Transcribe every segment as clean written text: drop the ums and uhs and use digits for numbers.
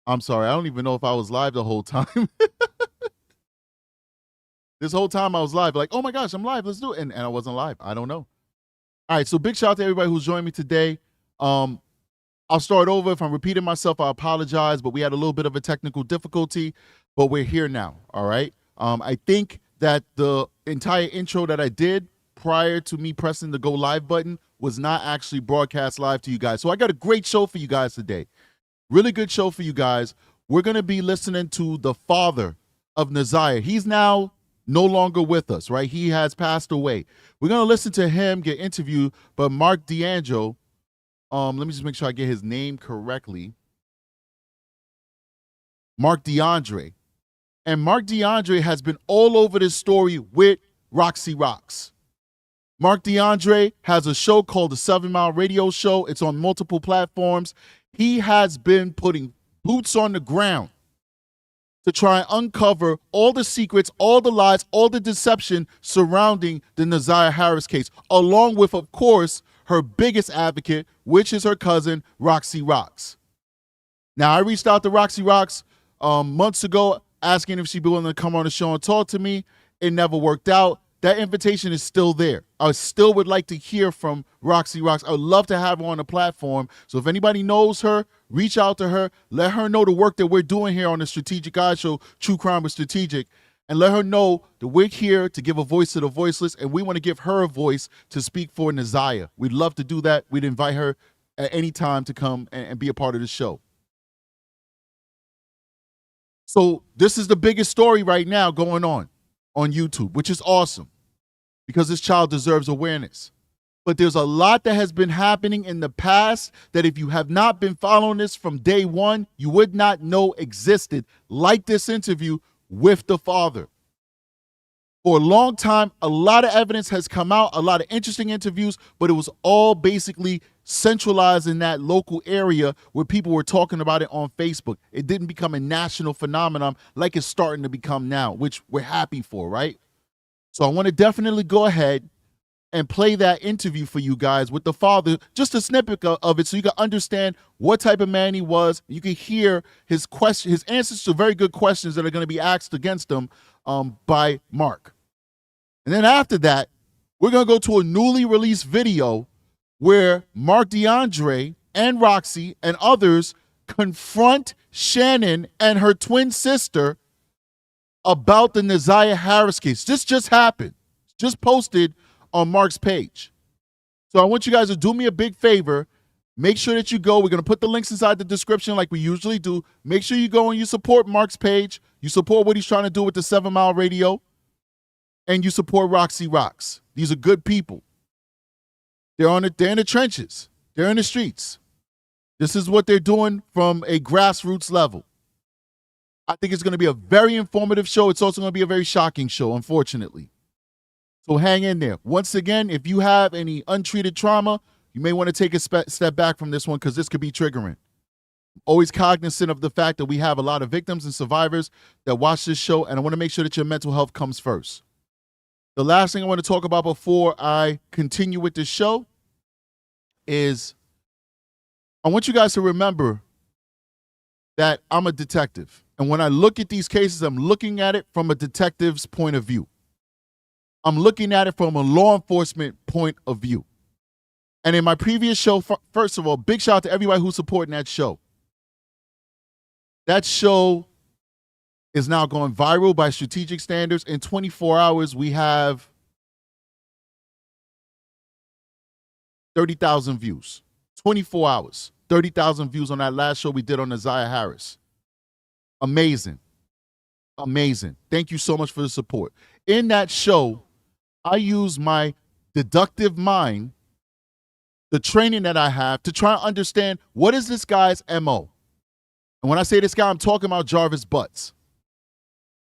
I'm sorry. I don't even know if I was live the whole time. This whole time I was live, like, oh my gosh, I'm live. Let's do it. And I wasn't live. I don't know. All right. So big shout out to everybody who's joined me today. I'll start over. If I'm repeating myself, I apologize, but we had a little bit of a technical difficulty, but we're here now. All right. I think that the entire intro that I did prior to me pressing the go live button was not actually broadcast live to you guys. So I got a great show for you guys today. Really good show for you guys. We're going to be listening to the father of Naziyah. He's now no longer with us, right? He has passed away. We're going to listen to him get interviewed by Mark DeAngelo. Let me just make sure I get his name correctly. Mark DeAndre. And Mark DeAndre has been all over this story with Roxy Rocks. Mark DeAndre has a show called the 7 Mile Radio Show. It's on multiple platforms. He has been putting boots on the ground to try and uncover all the secrets, all the lies, all the deception surrounding the Naziyah Harris case, along with, of course, her biggest advocate, which is her cousin, Roxy Rocks. Now, I reached out to Roxy Rocks months ago, asking if she'd be willing to come on the show and talk to me. It never worked out. That invitation is still there. I still would like to hear from Roxy Rocks. I would love to have her on the platform. So if anybody knows her, reach out to her. Let her know the work that we're doing here on the Strategic Eyes Show, True Crime with Strategic. And let her know that we're here to give a voice to the voiceless, and we want to give her a voice to speak for Naziyah. We'd love to do that. We'd invite her at any time to come and be a part of the show. So this is the biggest story right now going on YouTube, which is awesome because this child deserves awareness. But there's a lot that has been happening in the past that if you have not been following this from day one, you would not know existed, like this interview with the father. For a long time, a lot of evidence has come out, a lot of interesting interviews, but it was all basically centralized in that local area where people were talking about it on Facebook. It didn't become a national phenomenon like it's starting to become now, which we're happy for, right? So I want to definitely go ahead and play that interview for you guys with the father, just a snippet of it so you can understand what type of man he was. You can hear his answers to very good questions that are going to be asked against him by Mark. And then after that, we're going to go to a newly released video where Mark DeAndre and Roxy and others confront Shannon and her twin sister about the Naziyah Harris case. This just happened. Just posted on Mark's page. So I want you guys to do me a big favor. Make sure that you go. We're going to put the links inside the description like we usually do. Make sure you go and you support Mark's page. You support what he's trying to do with the 7 Mile Radio. And you support Roxy Rocks. These are good people. They're in the trenches. They're in the streets. This is what they're doing from a grassroots level. I think it's going to be a very informative show. It's also going to be a very shocking show, unfortunately. So hang in there. Once again, if you have any untreated trauma, you may want to take a step back from this one because this could be triggering. Always cognizant of the fact that we have a lot of victims and survivors that watch this show, and I want to make sure that your mental health comes first. The last thing I want to talk about before I continue with this show is I want you guys to remember that I'm a detective. And when I look at these cases, I'm looking at it from a detective's point of view. I'm looking at it from a law enforcement point of view. And in my previous show, first of all, big shout out to everybody who's supporting that show. That show is now going viral by strategic standards. In 24 hours, we have 30,000 views. 24 hours, 30,000 views on that last show we did on Naziyah Harris. Amazing. Amazing. Thank you so much for the support. In that show, I use my deductive mind, the training that I have, to try to understand what is this guy's MO. And when I say this guy, I'm talking about Jarvis Butts.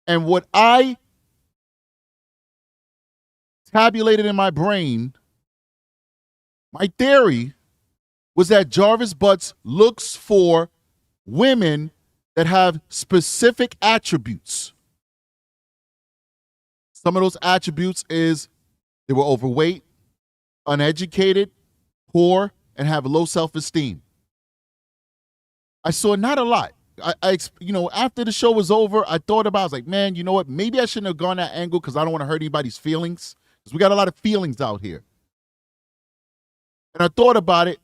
And what I tabulated in my brain, my theory was that Jarvis Butts looks for women that have specific attributes. Some of those attributes is they were overweight, uneducated, poor, and have low self-esteem. I saw not a lot. you know, after the show was over, I thought about, I was like, man, you know what? Maybe I shouldn't have gone that angle because I don't want to hurt anybody's feelings. Because we got a lot of feelings out here. And I thought about it,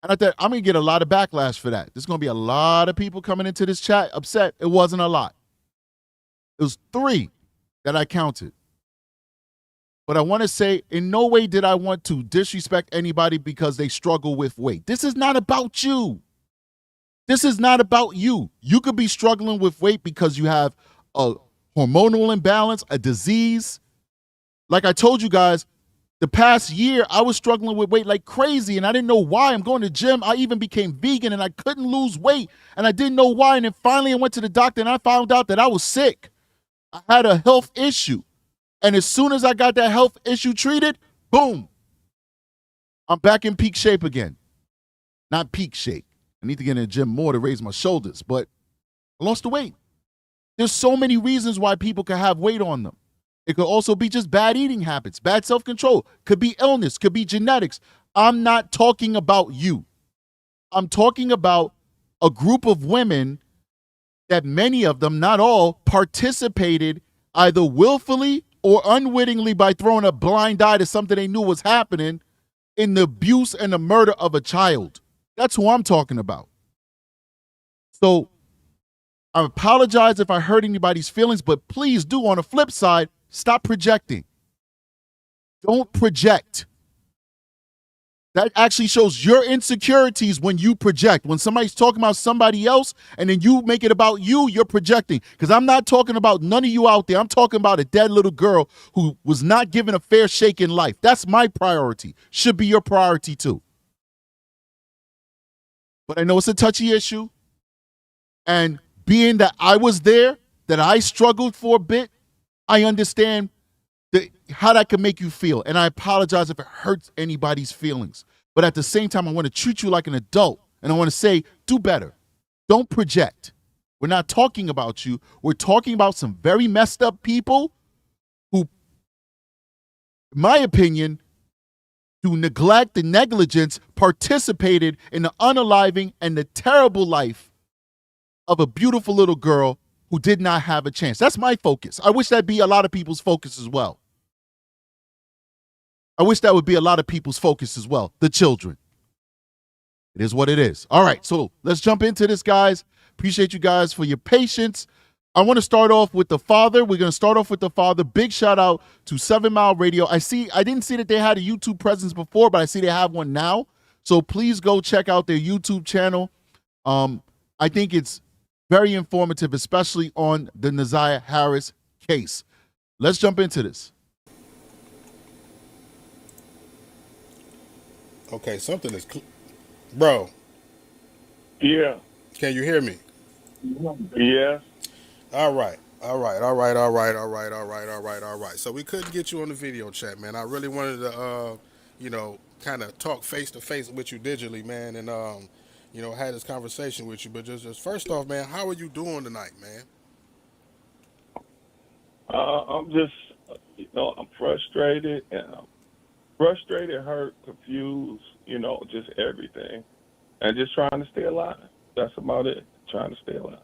and I thought, I'm going to get a lot of backlash for that. There's going to be a lot of people coming into this chat upset. It wasn't a lot. It was 3 that I counted. But I want to say, in no way did I want to disrespect anybody because they struggle with weight. This is not about you. This is not about you. You could be struggling with weight because you have a hormonal imbalance, a disease. Like I told you guys, the past year, I was struggling with weight like crazy, and I didn't know why. I'm going to the gym. I even became vegan, and I couldn't lose weight, and I didn't know why. And then finally, I went to the doctor, and I found out that I was sick. I had a health issue. And as soon as I got that health issue treated, boom, I'm back in peak shape again. Not peak shape. I need to get in the gym more to raise my shoulders, but I lost the weight. There's so many reasons why people can have weight on them. It could also be just bad eating habits, bad self-control. Could be illness, could be genetics. I'm not talking about you. I'm talking about a group of women that many of them, not all, participated either willfully or unwittingly by throwing a blind eye to something they knew was happening in the abuse and the murder of a child. That's who I'm talking about. So I apologize if I hurt anybody's feelings, but please do, on the flip side, stop projecting. Don't project. That actually shows your insecurities when you project. When somebody's talking about somebody else and then you make it about you, you're projecting. Because I'm not talking about none of you out there. I'm talking about a dead little girl who was not given a fair shake in life. That's my priority. Should be your priority too. But I know it's a touchy issue. And being that I was there, that I struggled for a bit, I understand how that can make you feel. And I apologize if it hurts anybody's feelings. But at the same time, I want to treat you like an adult. And I want to say, do better. Don't project. We're not talking about you. We're talking about some very messed up people who, in my opinion, through neglect and negligence, participated in the unaliving and the terrible life of a beautiful little girl who did not have a chance. That's my focus. I wish that'd be a lot of people's focus as well. I wish that would be a lot of people's focus as well. The children. It is what it is. All right, so let's jump into this, guys. Appreciate you guys for your patience. I want to start off with the father. We're going to start off with the father. Big shout out to 7 Mile Radio. I didn't see that they had a YouTube presence before, but I see they have one now. So please go check out their YouTube channel. I think it's very informative, especially on the Naziyah Harris case. Let's jump into this. Okay, something is... Bro. Yeah. Can you hear me? Yeah. All right. So we couldn't get you on the video chat, man. I really wanted to, kind of talk face-to-face with you digitally, man, and, had this conversation with you. But just first off, man, how are you doing tonight, man? I'm just, I'm frustrated, hurt, confused, just everything. And just trying to stay alive. That's about it. Trying to stay alive.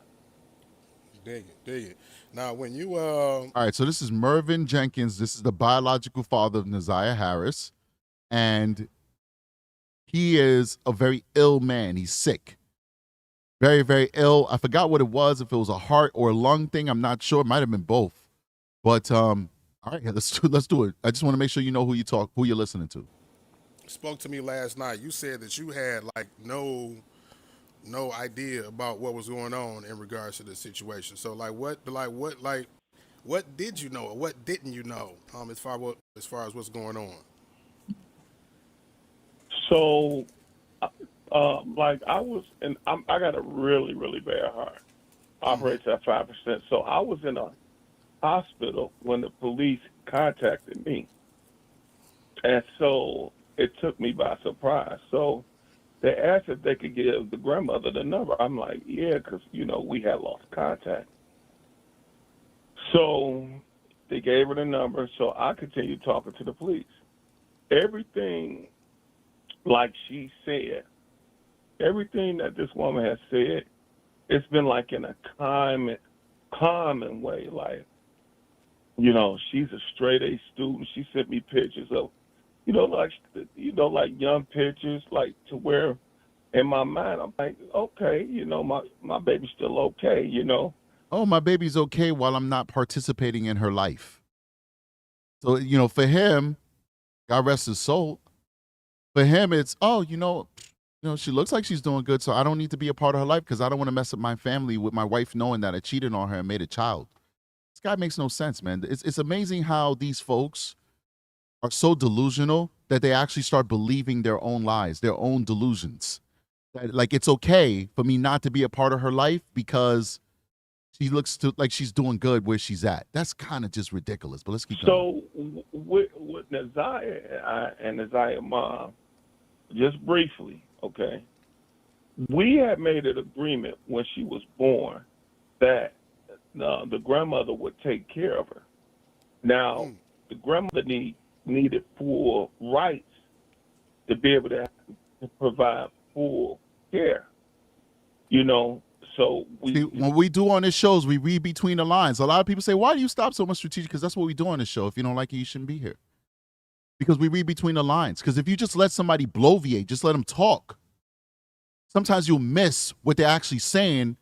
Dig it. Now, when you... All right, so this is Mervyn Jenkins. This is the biological father of Naziyah Harris. And he is a very ill man. He's sick. Very, very ill. I forgot what it was, if it was a heart or a lung thing. I'm not sure. It might have been both. But, all right, let's do it. I just want to make sure you know who you're listening to. Spoke to me last night. You said that you had, no idea about what was going on in regards to the situation. So what did you know or what didn't you know as far as what's going on? So I was I got a really, really bad heart. Operates at 5%. So I was in a hospital when the police contacted me. And so it took me by surprise. So they asked if they could give the grandmother the number. I'm like, yeah, because, we had lost contact. So they gave her the number, so I continued talking to the police. Everything, like she said, everything that this woman has said it's been like in a common way. Like, she's a straight A student. She sent me pictures of, like young pictures, like to where in my mind I'm like, okay, my baby's still okay. Oh, my baby's okay while I'm not participating in her life. So, for him, God rest his soul, for him, it's, she looks like she's doing good, so I don't need to be a part of her life because I don't want to mess up my family with my wife knowing that I cheated on her and made a child. This guy makes no sense, man. It's amazing how these folks are so delusional that they actually start believing their own lies, their own delusions. That, like, it's okay for me not to be a part of her life because she looks like she's doing good where she's at. That's kind of just ridiculous, but let's keep going. So with Naziyah and Naziyah mom, just briefly, okay, we had made an agreement when she was born that the grandmother would take care of her. Now, the grandmother needed full rights to be able to provide full care, So See, when we do on this show is we read between the lines. A lot of people say, why do you stop so much strategic? Because that's what we do on this show. If you don't like it, you shouldn't be here. Because we read between the lines. Because if you just let somebody bloviate, just let them talk, sometimes you'll miss what they're actually saying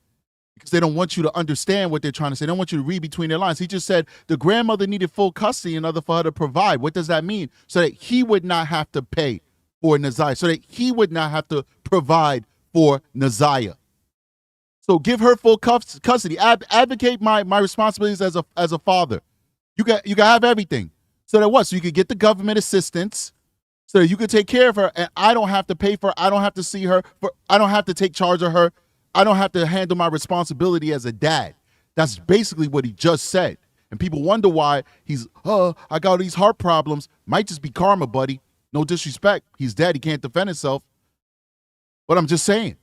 because they don't want you to understand what they're trying to say. They don't want you to read between their lines. He just said the grandmother needed full custody in order for her to provide. What does that mean? So that he would not have to pay for Naziyah. So that he would not have to provide for Naziyah. So give her full custody. Advocate my responsibilities as a father. You got have everything. So that what? So you could get the government assistance so that you could take care of her and I don't have to pay for her. I don't have to see her. I don't have to take charge of her. I don't have to handle my responsibility as a dad. That's basically what he just said. And people wonder why he's, I got all these heart problems. Might just be karma, buddy. No disrespect. He's dead. He can't defend himself. But I'm just saying,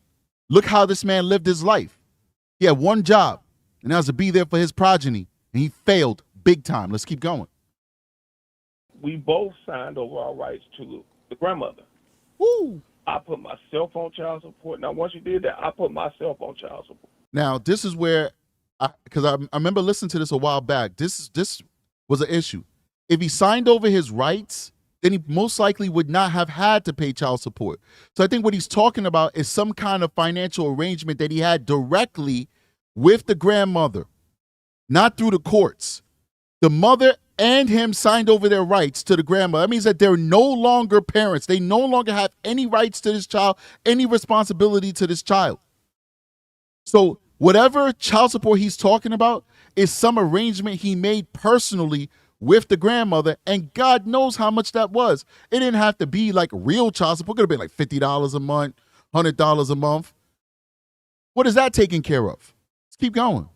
look how this man lived his life. He had one job, and that was to be there for his progeny, and he failed big time. Let's keep going. We both signed over our rights to the grandmother. Woo! I put myself on child support. Now, once you did that, I put myself on child support. Now, this is where, because I remember listening to this a while back, this was an issue. If he signed over his rights, then he most likely would not have had to pay child support. So I think what he's talking about is some kind of financial arrangement that he had directly with the grandmother, not through the courts. The mother and him signed over their rights to the grandmother. That means that they're no longer parents. They no longer have any rights to this child, any responsibility to this child. So whatever child support he's talking about is some arrangement he made personally with the grandmother, and God knows how much that was. It didn't have to be like real child support. It could have been like $50 a month, $100 a month. What is that taken care of? Let's keep going.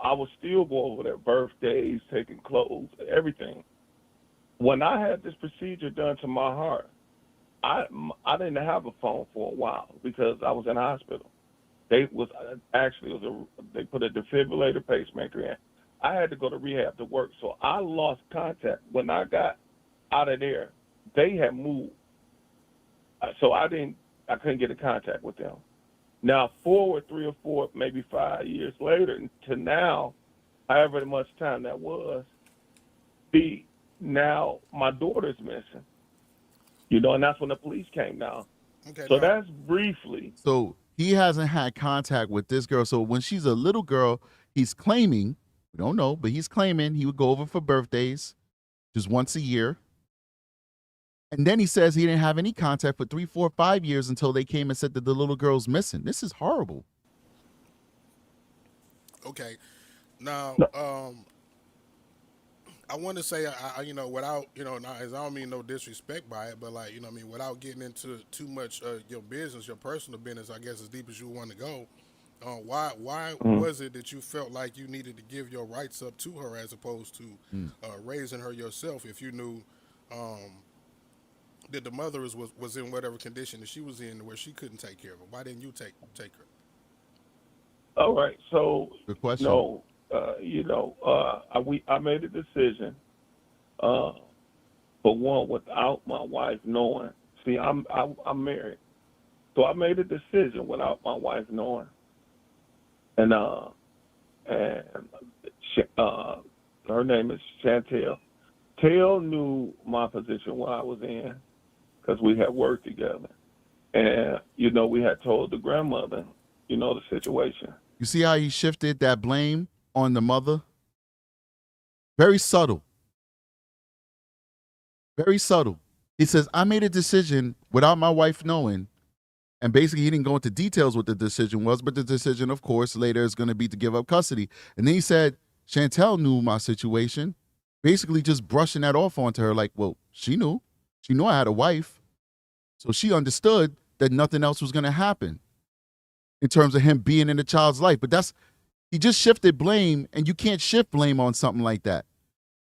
I would still go over their birthdays, taking clothes, everything. When I had this procedure done to my heart, I didn't have a phone for a while because I was in the hospital. They put a defibrillator pacemaker in. I had to go to rehab to work, so I lost contact. When I got out of there, they had moved, so I couldn't get in contact with them. Now, forward 3 or 4, maybe 5 years later to now, however much time that was, now my daughter's missing. And that's when the police came down. Okay, so that's briefly. So he hasn't had contact with this girl. So when she's a little girl, he's claiming, we don't know, but he's claiming he would go over for birthdays just once a year. And then he says he didn't have any contact for 3, 4, 5 years until they came and said that the little girl's missing. This is horrible. Okay. Now, I want to say, without, I don't mean no disrespect by it, but without getting into too much your business, your personal business, I guess as deep as you want to go, why was it that you felt like you needed to give your rights up to her as opposed to raising her yourself if you knew that the mother was in whatever condition that she was in where she couldn't take care of her? Why didn't you take her? All right, so good question. I made a decision, for one, without my wife knowing. See, I'm married, so I made a decision without my wife knowing and and her name is Chantel. Tail knew my position where I was in because we had worked together. And, we had told the grandmother, the situation. You see how he shifted that blame on the mother? Very subtle. Very subtle. He says, I made a decision without my wife knowing. And basically, he didn't go into details what the decision was, but the decision, of course, later is going to be to give up custody. And then he said, Chantel knew my situation, basically just brushing that off onto her like, well, she knew. She knew I had a wife. So she understood that nothing else was going to happen in terms of him being in the child's life. But he just shifted blame, and you can't shift blame on something like that.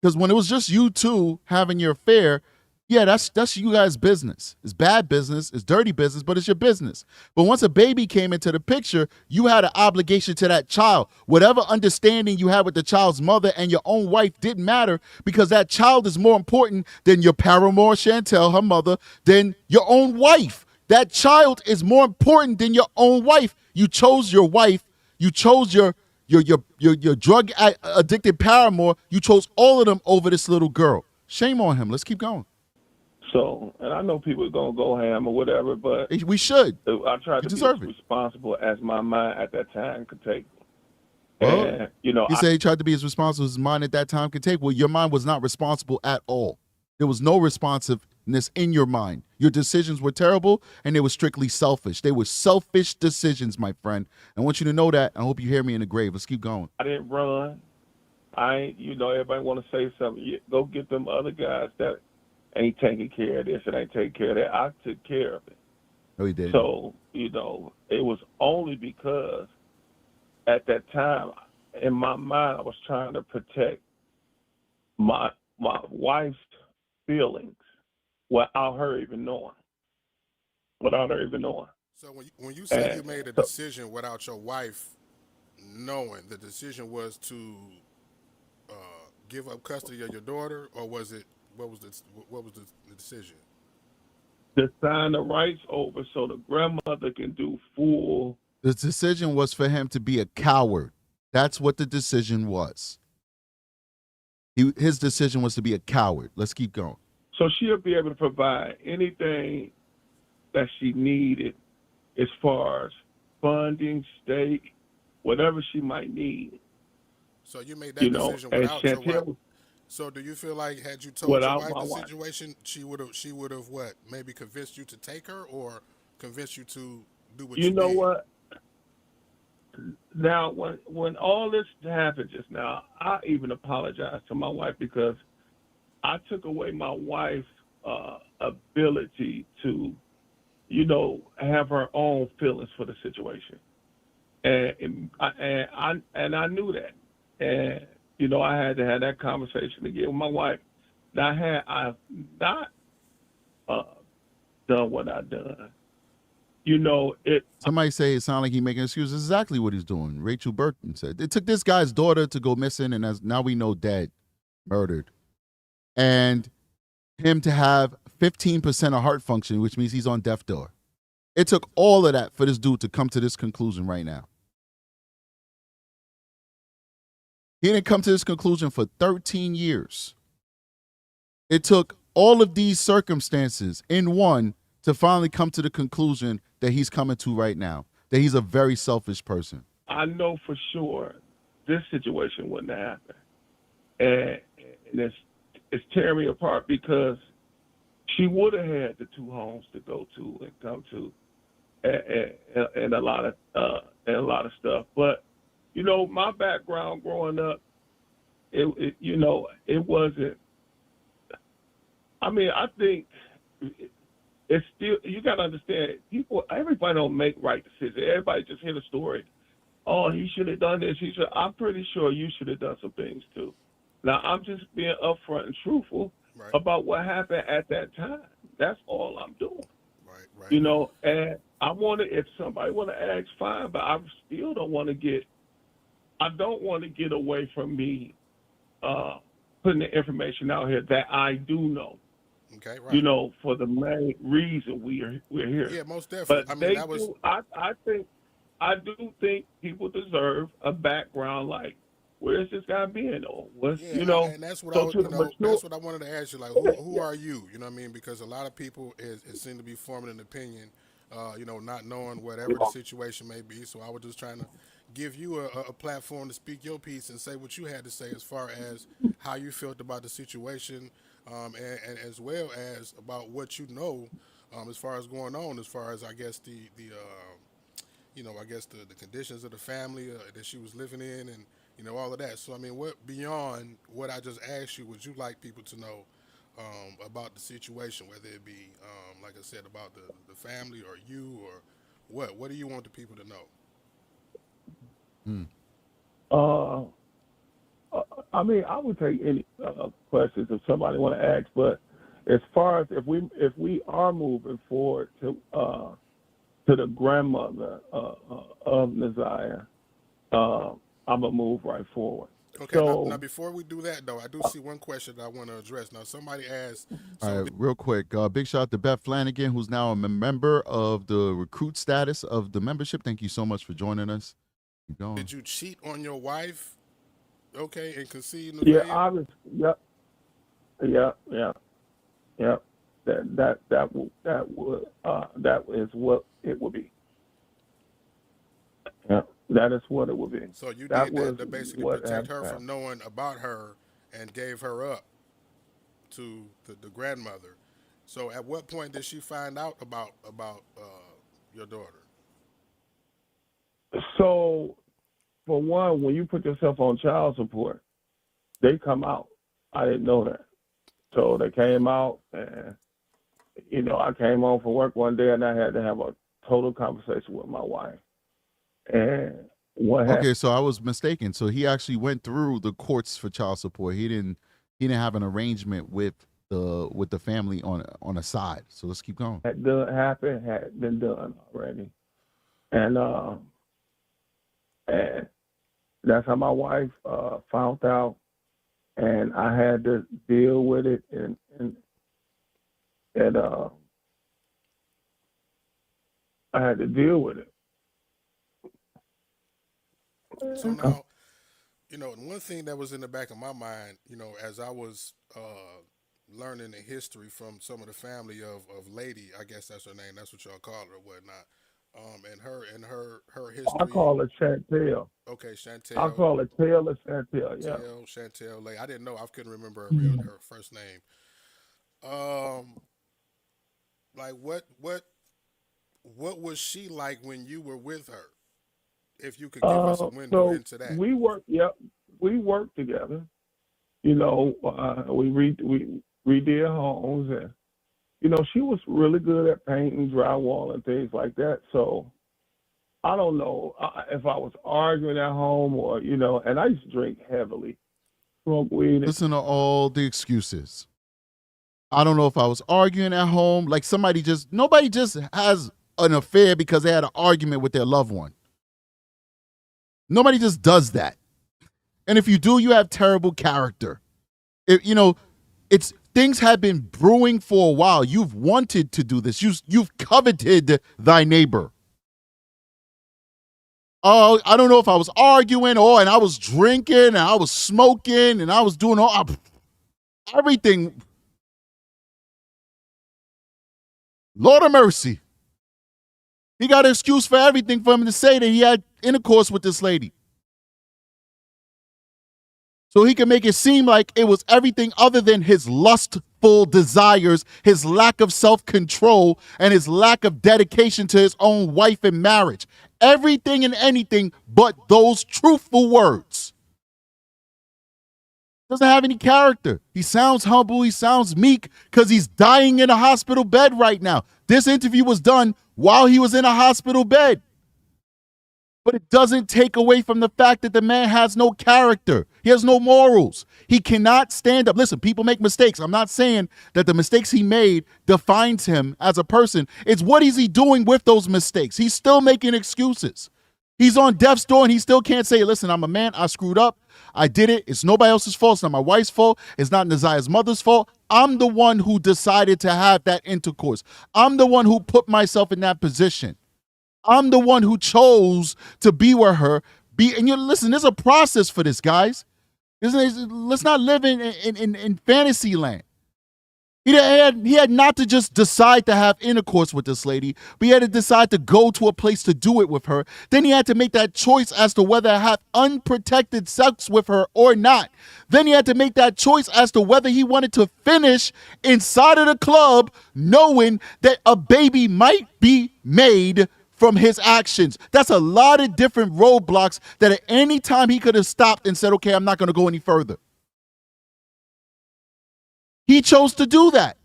Because when it was just you two having your affair, yeah, that's you guys' business. It's bad business, it's dirty business, but it's your business. But once a baby came into the picture, you had an obligation to that child. Whatever understanding you had with the child's mother and your own wife didn't matter, because that child is more important than your paramour, Chantel, her mother, than your own wife. That child is more important than your own wife. You chose your wife. You chose your drug addicted paramour. You chose all of them over this little girl. Shame on him. Let's keep going. So, and I know people are going to go ham or whatever, but we should. I tried to be as responsible as my mind at that time could take. Well, and, he said he tried to be as responsible as his mind at that time could take. Well, your mind was not responsible at all. There was no responsiveness in your mind. Your decisions were terrible, and they were strictly selfish. They were selfish decisions, my friend. I want you to know that. I hope you hear me in the grave. Let's keep going. I didn't run. I ain't, everybody want to say something. Go get them other guys that ain't taking care of this and ain't taking care of that. I took care of it. No, he didn't. So, it was only because at that time, in my mind, I was trying to protect my wife's feelings without her even knowing. So when you said you made a decision without your wife knowing, the decision was to give up custody of your daughter, or was it? What was the decision? To sign the rights over so the grandmother can do full. The decision was for him to be a coward. That's what the decision was. His decision was to be a coward. Let's keep going. So she'll be able to provide anything that she needed as far as funding, state, whatever she might need. So you made that decision without your wife. So do you feel like had you told your wife the situation, she would have what? Maybe convinced you to take her, or convinced you to do what you did? You know what? Now, when all this happened just now, I even apologized to my wife because I took away my wife's ability to, have her own feelings for the situation, and I knew that, and I had to have that conversation again with my wife. Now, had I not done what I done, Somebody say it sounded like he making excuses. Exactly what he's doing. Rachel Burton said it took this guy's daughter to go missing, and now we know dead, murdered, and him to have 15% of heart function, which means he's on death door. It took all of that for this dude to come to this conclusion right now. He didn't come to this conclusion for 13 years. It took all of these circumstances in one to finally come to the conclusion that he's coming to right now, that he's a very selfish person. I know for sure this situation wouldn't have happened. And it's tearing me apart because she would have had the two homes to go to and come to and a lot of stuff. But my background growing up, it wasn't. I mean, I think it's still. You got to understand, everybody don't make right decisions. Everybody just hear the story. Oh, he should have done this. I'm pretty sure you should have done some things too. Now, I'm just being upfront and truthful about what happened at that time. That's all I'm doing. Right. And I if somebody want to ask, fine, but I still don't want to get away from me putting the information out here that I do know. Okay, right. For the main reason we're here. Yeah, most definitely. But I mean, that was. I think I do think people deserve a background, like where's this guy been, or what's Yeah, you know. and that's what I So was, to the mature, that's what I wanted to ask you. Like, who are you? You know what I mean? Because a lot of people it seem to be forming an opinion, not knowing whatever the situation may be. So I was just trying to give you a platform to speak your piece and say what you had to say as far as how you felt about the situation, and as well as about what you know, as far as going on, as far as I guess I guess the conditions of the family that she was living in, and all of that. So I mean, what beyond what I just asked you, would you like people to know about the situation, whether it be like I said about the family or you or what? What do you want the people to know? Hmm. uh, I mean, I would take any questions if somebody want to ask. But as far as if we are moving forward to the grandmother of Naziyah, I'm gonna move right forward. Okay, now So before we do that though, I do see one question that I want to address. Now somebody asked, All so right, real quick. Big shout out to Beth Flanagan, who's now a member of the recruit status of the membership. Thank you so much for joining us. Keep going. did you cheat on your wife? Okay, and conceive yeah, Nevaeh? obviously, yep, yep, yep, yep. That is what it would be. Yeah, that is what it would be. So you That did was that to basically what protect had her happened. from knowing about her and gave her up to the grandmother. So at what point did she find out about your daughter? So, for one, when you put yourself on child support, they come out. I didn't know that. So they came out, and I came home from work one day, and I had to have a total conversation with my wife. And what happened? Okay, so I was mistaken. So he actually went through the courts for child support. He didn't have an arrangement with the family on a side. So let's keep going. Had done happened had been done already, and and that's how my wife found out, and I had to deal with it, and I had to deal with it. So now, and one thing that was in the back of my mind, as I was learning the history from some of the family of Lady, I guess that's her name, that's what y'all call her or whatnot. And her I history. call it Chantel. Okay, I Chantel, call it Taylor Chantel. Yeah. Chantel Lay. I didn't know. I couldn't remember Mhm. her first name. Um, like what was she like when you were with her? If you could give us a window So into that. we work. Yep, we work together. We redid homes, and she was really good at painting, drywall, and things like that. So I don't know if I was arguing at home or and I used to drink heavily, smoke weed. Listen to all the excuses. I don't know if I was arguing at home. Like nobody just has an affair because they had an argument with their loved one. Nobody just does that. And if you do, you have terrible character. It's things have been brewing for a while. You've wanted to do this. You've coveted thy neighbor. Oh, I don't know if I was arguing and I was drinking and I was smoking and I was doing everything. Lord of mercy. He got an excuse for everything for him to say that he had intercourse with this lady. So he can make it seem like it was everything other than his lustful desires, his lack of self-control, and his lack of dedication to his own wife and marriage. Everything and anything but those truthful words. Doesn't have any character. He sounds humble. He sounds meek because he's dying in a hospital bed right now. This interview was done while he was in a hospital bed. But it doesn't take away from the fact that the man has no character. He has no morals. He cannot stand up. Listen, people make mistakes. I'm not saying that the mistakes he made defines him as a person. It's what is he doing with those mistakes? He's still making excuses. He's on death's door and he still can't say, listen, I'm a man. I screwed up. I did it. It's nobody else's fault. It's not my wife's fault. It's not Naziyah's mother's fault. I'm the one who decided to have that intercourse. I'm the one who put myself in that position. I'm the one who chose to be with her. And you listen, there's a process for this, guys. Let's not live in fantasy land. He had not to just decide to have intercourse with this lady, but he had to decide to go to a place to do it with her. Then he had to make that choice as to whether to have unprotected sex with her or not. Then he had to make that choice as to whether he wanted to finish inside of the club knowing that a baby might be made from his actions. That's a lot of different roadblocks that at any time he could have stopped and said, okay, I'm not going to go any further. He chose to do that.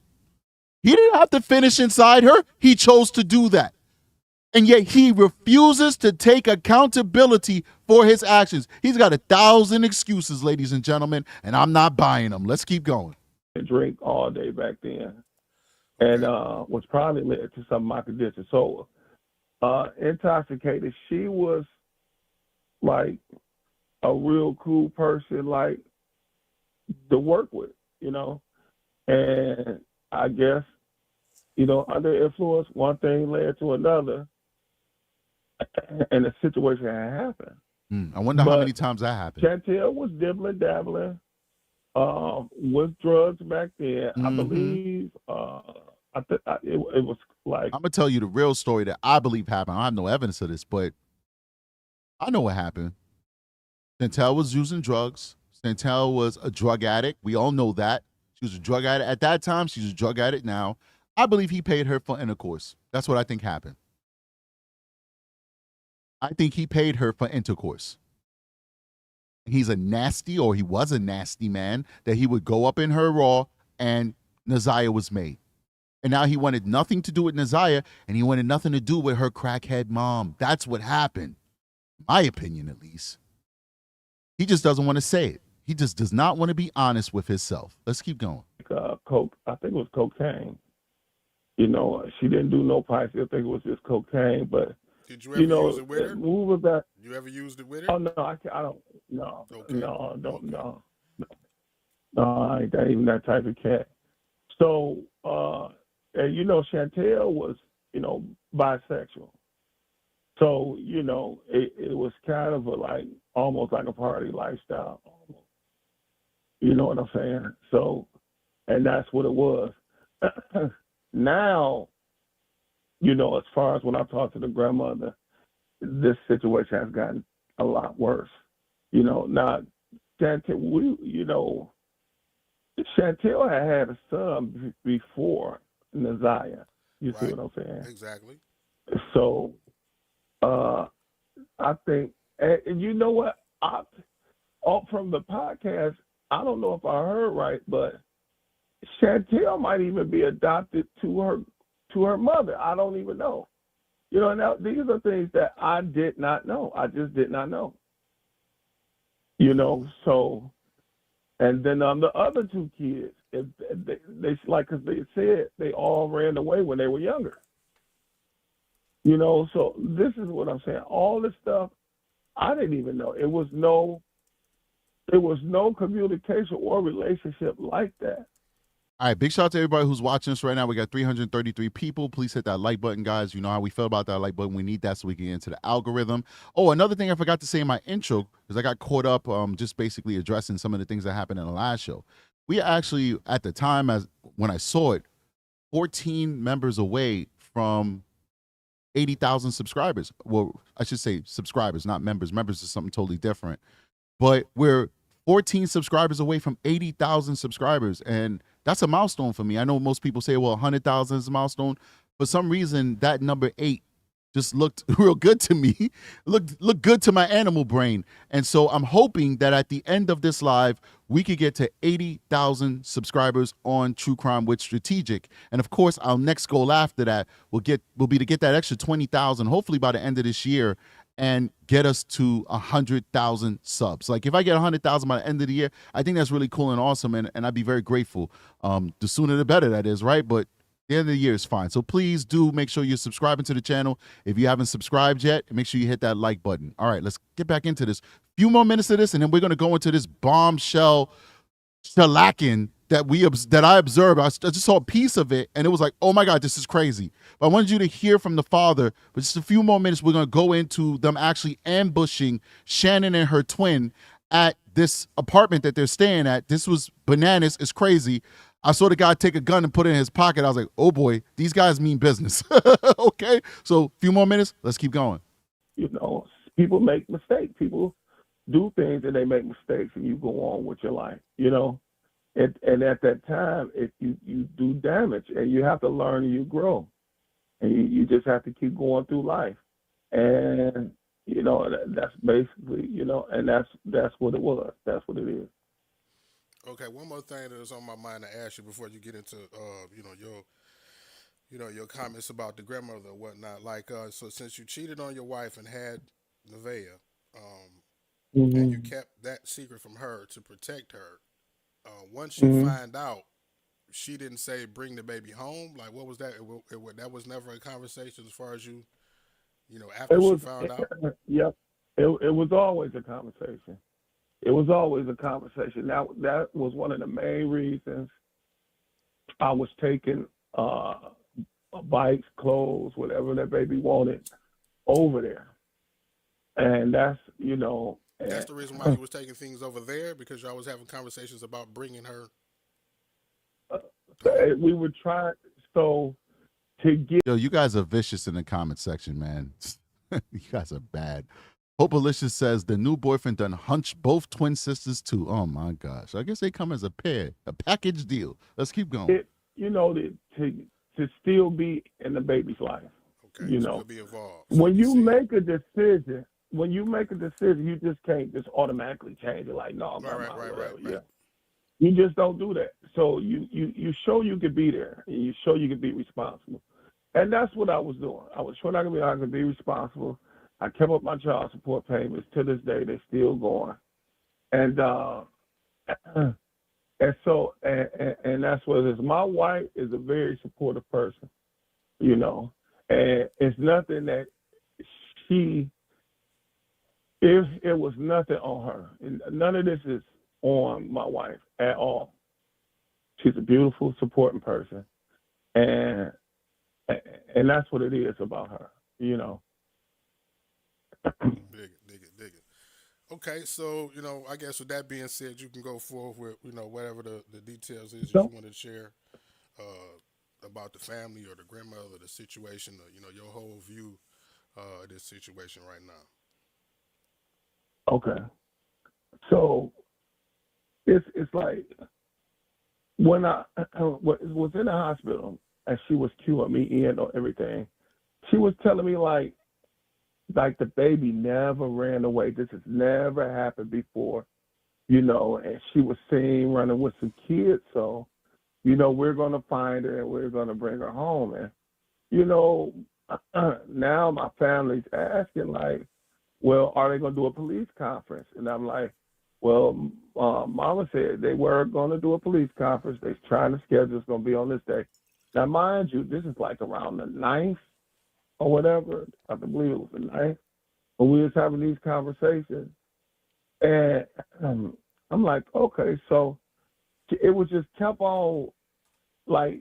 He didn't have to finish inside her. He chose to do that. And yet he refuses to take accountability for his actions. He's got 1,000 excuses, ladies and gentlemen, and I'm not buying them. Let's keep going. Drink all day back then, and was probably led to some of my conditions. So intoxicated, she was like a real cool person, like to work with, you know. And I guess, you know, under influence, one thing led to another, and the situation had happened. I wonder how many times that happened. Chantel was dibbling, dabbling with drugs back then. I believe it was like... I'm going to tell you the real story that I believe happened. I have no evidence of this, but I know what happened. Chantel was using drugs. Chantel was a drug addict. We all know that. She was a drug addict at that time. She's a drug addict now. I believe he paid her for intercourse. That's what I think happened. I think he paid her for intercourse. He's a nasty, or he was a nasty man, that he would go up in her raw, and Naziyah was made. And now he wanted nothing to do with Naziyah, and he wanted nothing to do with her crackhead mom. That's what happened. My opinion, at least. He just doesn't want to say it. He just does not want to be honest with himself. Let's keep going. Coke, I think it was cocaine. You know, she didn't do no pipes. I think it was just cocaine. But did you ever use it with her? Who was that? You ever used it with her? Oh no, I don't. No, okay. No, don't. No, I ain't even that type of cat. So, and you know, Chantel was, you know, bisexual. So, you know, it was kind of almost like a party lifestyle. You know what I'm saying? So, and that's what it was. Now, you know, as far as when I talked to the grandmother, this situation has gotten a lot worse. You know, now, Chantel had a son before Naziyah. You see what I'm saying? Exactly. So, I think, and you know what? From the podcast, I don't know if I heard right, but Chantel might even be adopted to her mother. I don't even know. You know, now these are things that I did not know. I just did not know. You know, so, and then the other two kids, because they said they all ran away when they were younger. You know, so this is what I'm saying. All this stuff, I didn't even know. There was no communication or relationship like that. All right, big shout out to everybody who's watching us right now. We got 333 people. Please hit that like button, guys. You know how we feel about that like button. We need that so we can get into the algorithm. Oh, another thing I forgot to say in my intro, because I got caught up just basically addressing some of the things that happened in the last show. We actually, at the time, when I saw it, 14 members away from 80,000 subscribers. Well, I should say subscribers, not members. Members is something totally different. But we're 14 subscribers away from 80,000 subscribers, and that's a milestone for me. I know most people say, well, 100,000 is a milestone. For some reason, that number 8 just looked real good to me. Looked good to my animal brain. And so I'm hoping that at the end of this live, we could get to 80,000 subscribers on True Crime with Strategic. And of course, our next goal after that will be to get that extra 20,000, hopefully by the end of this year, and get us to 100,000 subs. Like if I get 100,000 by the end of the year, I think that's really cool and awesome, and I'd be very grateful. The sooner the better, that is, right? But the end of the year is fine. So please do make sure you're subscribing to the channel. If you haven't subscribed yet, make sure you hit that like button. All right, let's get back into this. Few more minutes of this, and then we're going to go into this bombshell shellacking that I observed. I just saw a piece of it, and it was like, oh my God, this is crazy. But I wanted you to hear from the father. But just a few more minutes, we're gonna go into them actually ambushing Shannon and her twin at this apartment that they're staying at. This was bananas. It's crazy. I saw the guy take a gun and put it in his pocket. I was like, oh boy, these guys mean business. Okay, so a few more minutes. Let's keep going. You know, people make mistakes. People do things and they make mistakes, and you go on with your life. You know, and at that time, if you do damage, and you have to learn and you grow, and you just have to keep going through life. And you know, that's basically, you know, and that's what it was. That's what it is. Okay, one more thing that was on my mind to ask you before you get into your comments about the grandmother or whatnot. Like, so since you cheated on your wife and had Nevaeh, and you kept that secret from her to protect her, once she find out, she didn't say bring the baby home. Like, what was that? That was never a conversation as far as you know, after she found out. Yep, it was always a conversation. It was always a conversation. That was one of the main reasons I was taking bikes, clothes, whatever that baby wanted over there. And that's, you know. That's the reason why you was taking things over there, because y'all was having conversations about bringing her. We were trying, so to get. Yo, you guys are vicious in the comment section, man. You guys are bad. Hope Alicious says the new boyfriend done hunched both twin sisters too. Oh my gosh. I guess they come as a pair, a package deal. Let's keep going. You know, to still be in the baby's life. Okay, you so know, be involved. When you make a decision, you just can't just automatically change it. Like, no, right. Yeah. You just don't do that. So you show you could be there, and you show you could be responsible. And that's what I was doing. I was showing I could be responsible. I kept up my child support payments. To this day, they're still going. And so that's what it is. My wife is a very supportive person, you know, and it's nothing that it was nothing on her. And none of this is on my wife at all. She's a beautiful, supporting person. And that's what it is about her, you know. Dig it. Okay, so, you know, I guess with that being said, you can go forward with, you know, whatever the details is that you want to share about the family or the grandmother, the situation, or, you know, your whole view of this situation right now. Okay. So it's like when I was in the hospital and she was queuing me in on everything, she was telling me like the baby never ran away. This has never happened before, you know, and she was seen running with some kids. So, you know, we're going to find her and we're going to bring her home. And, you know, now my family's asking like, well, are they going to do a police conference? And I'm like, well, Mama said they were going to do a police conference. They're trying to schedule. It's going to be on this day. Now, mind you, this is like around the 9th. Or whatever, I believe it was the 9th, when we was having these conversations. And I'm like, okay, so it was just kept on, like,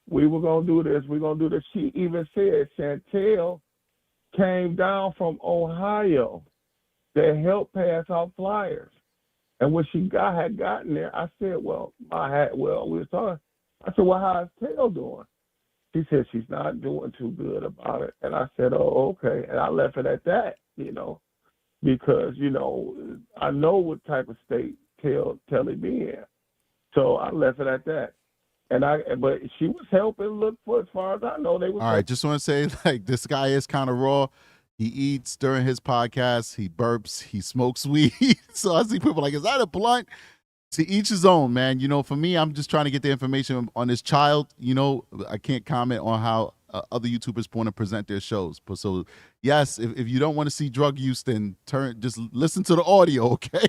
we were going to do this, we're going to do this. She even said Chantel came down from Ohio to help pass out flyers. And when she had gotten there, I said, we were talking. I said, well, how's Tail doing? She said she's not doing too good about it. And I said, oh, okay. And I left it at that, you know, because, you know, I know what type of state Telly be in. So I left it at that. But she was helping look for, as far as I know, they were. All right, just want to say, like, this guy is kind of raw. He eats during his podcast. He burps. He smokes weed. So I see people like, is that a blunt? To each his own, man. You know, for me, I'm just trying to get the information on this child. You know, I can't comment on how other YouTubers want to present their shows. But so, yes, if you don't want to see drug use, then just listen to the audio, okay?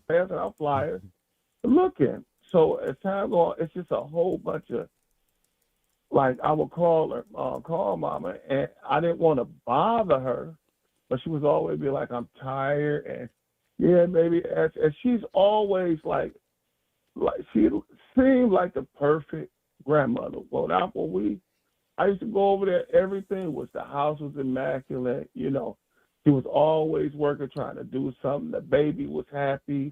Passing out flyers, looking. So as time goes, it's just a whole bunch of, like, I would call her, call Mama, and I didn't want to bother her, but she was always be like, I'm tired, and yeah, baby. And she's always like like she seemed like the perfect grandmother. I used to go over there. Everything was, the house was immaculate. You know, she was always working, trying to do something. The baby was happy,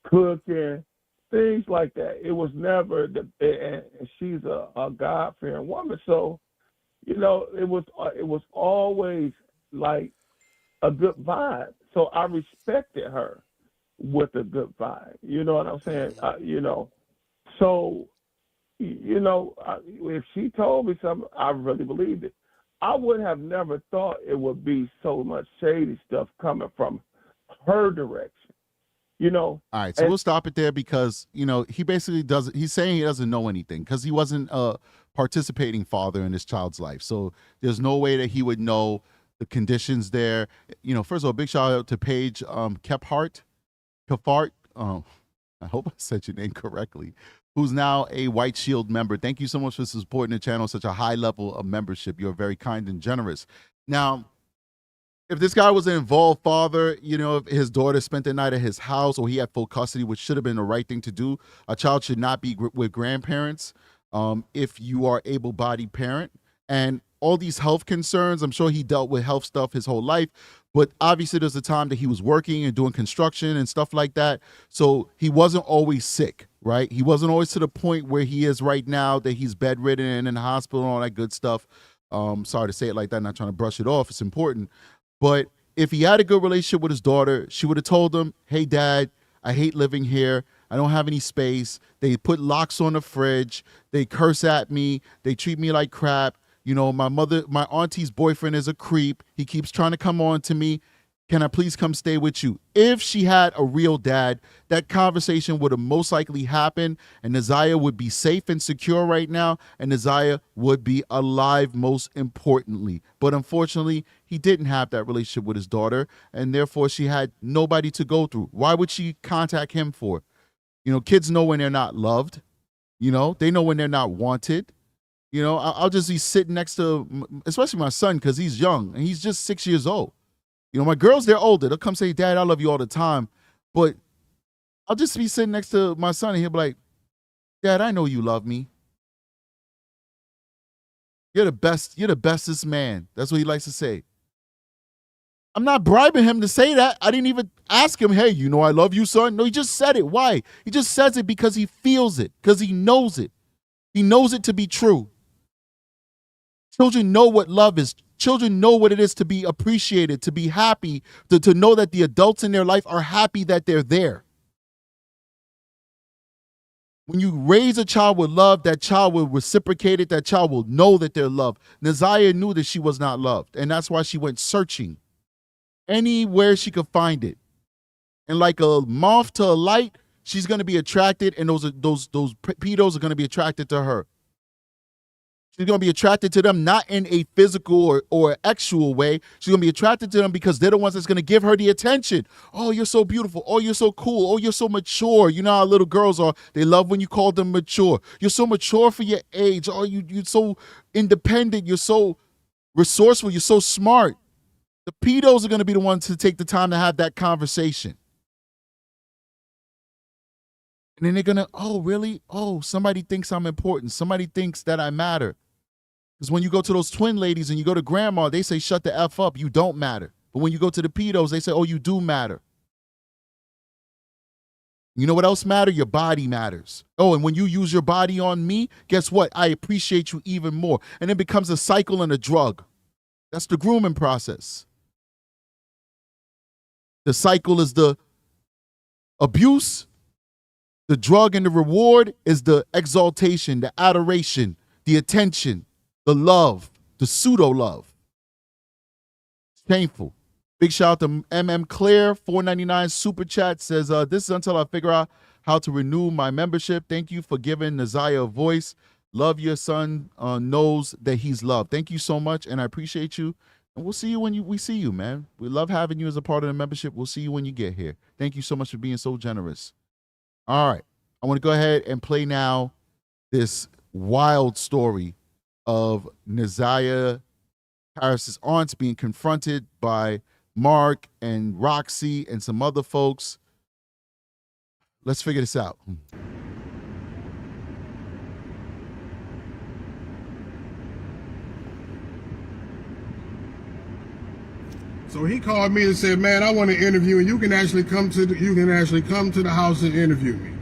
cooking, things like that. It was never and she's a God-fearing woman. So, you know, it was always like a good vibe. So I respected her with a good vibe. You know what I'm saying? You know, so, you know, if she told me something, I really believed it. I would have never thought it would be so much shady stuff coming from her direction. You know. All right, so we'll stop it there because, you know, he basically doesn't, he's saying he doesn't know anything because he wasn't a participating father in his child's life. So there's no way that he would know the conditions there. You know, first of all, big shout out to Paige Kephart. I hope I said your name correctly, who's now a White Shield member. Thank you so much for supporting the channel, such a high level of membership. You're very kind and generous. Now, if this guy was an involved father, you know, if his daughter spent the night at his house or he had full custody, which should have been the right thing to do, a child should not be with grandparents if you are able-bodied parent. And all these health concerns, I'm sure he dealt with health stuff his whole life, but obviously there's a time that he was working and doing construction and stuff like that. So he wasn't always sick, right? He wasn't always to the point where he is right now, that he's bedridden and in the hospital and all that good stuff. Sorry to say it like that, not trying to brush it off. It's important. But if he had a good relationship with his daughter, she would have told him, hey, Dad, I hate living here. I don't have any space. They put locks on the fridge. They curse at me. They treat me like crap. You know, my auntie's boyfriend is a creep. He keeps trying to come on to me. Can I please come stay with you? If she had a real dad, that conversation would have most likely happened, and Naziyah would be safe and secure right now, and Naziyah would be alive, most importantly. But unfortunately, he didn't have that relationship with his daughter, and therefore she had nobody to go through. Why would she contact him for? You know, kids know when they're not loved. You know, they know when they're not wanted. You know, I'll just be sitting next to, especially my son, because he's young, and he's just 6 years old. You know, my girls, they're older. They'll come say, Dad, I love you all the time. But I'll just be sitting next to my son and he'll be like, Dad, I know you love me. You're the best. You're the bestest man. That's what he likes to say. I'm not bribing him to say that. I didn't even ask him, hey, you know I love you, son. No, he just said it. Why? He just says it because he feels it, because he knows it. He knows it to be true. Children know what love is. Children know what it is to be appreciated, to be happy, to know that the adults in their life are happy that they're there. When you raise a child with love, that child will reciprocate it. That child will know that they're loved. Naziyah knew that she was not loved, and that's why she went searching anywhere she could find it. And like a moth to a light, she's going to be attracted, and those pedos are going to be attracted to her. She's going to be attracted to them not in a physical or actual way. She's going to be attracted to them because they're the ones that's going to give her the attention. Oh, you're so beautiful. Oh, you're so cool. Oh, you're so mature. You know how little girls are. They love when you call them mature. You're so mature for your age. Oh, you're so independent. You're so resourceful. You're so smart. The pedos are going to be the ones to take the time to have that conversation. And then they're going to, oh, really? Oh, somebody thinks I'm important. Somebody thinks that I matter. Because when you go to those twin ladies and you go to grandma, they say, shut the F up. You don't matter. But when you go to the pedos, they say, oh, you do matter. You know what else matters? Your body matters. Oh, and when you use your body on me, guess what? I appreciate you even more. And it becomes a cycle and a drug. That's the grooming process. The cycle is the abuse. The drug and the reward is the exaltation, the adoration, the attention, the love, the pseudo-love. Shameful. Big shout out to MM Claire, $4.99 super chat, says, this is until I figure out how to renew my membership. Thank you for giving Naziyah a voice. Love your son knows that he's loved. Thank you so much, and I appreciate you. And we'll see you when we see you, man. We love having you as a part of the membership. We'll see you when you get here. Thank you so much for being so generous. All right. I want to go ahead and play now this wild story of Naziyah Harris's aunts being confronted by Mark and Roxy and some other folks. Let's figure this out. So he called me and said, "Man, I want to interview, and you can actually come to the house and interview me."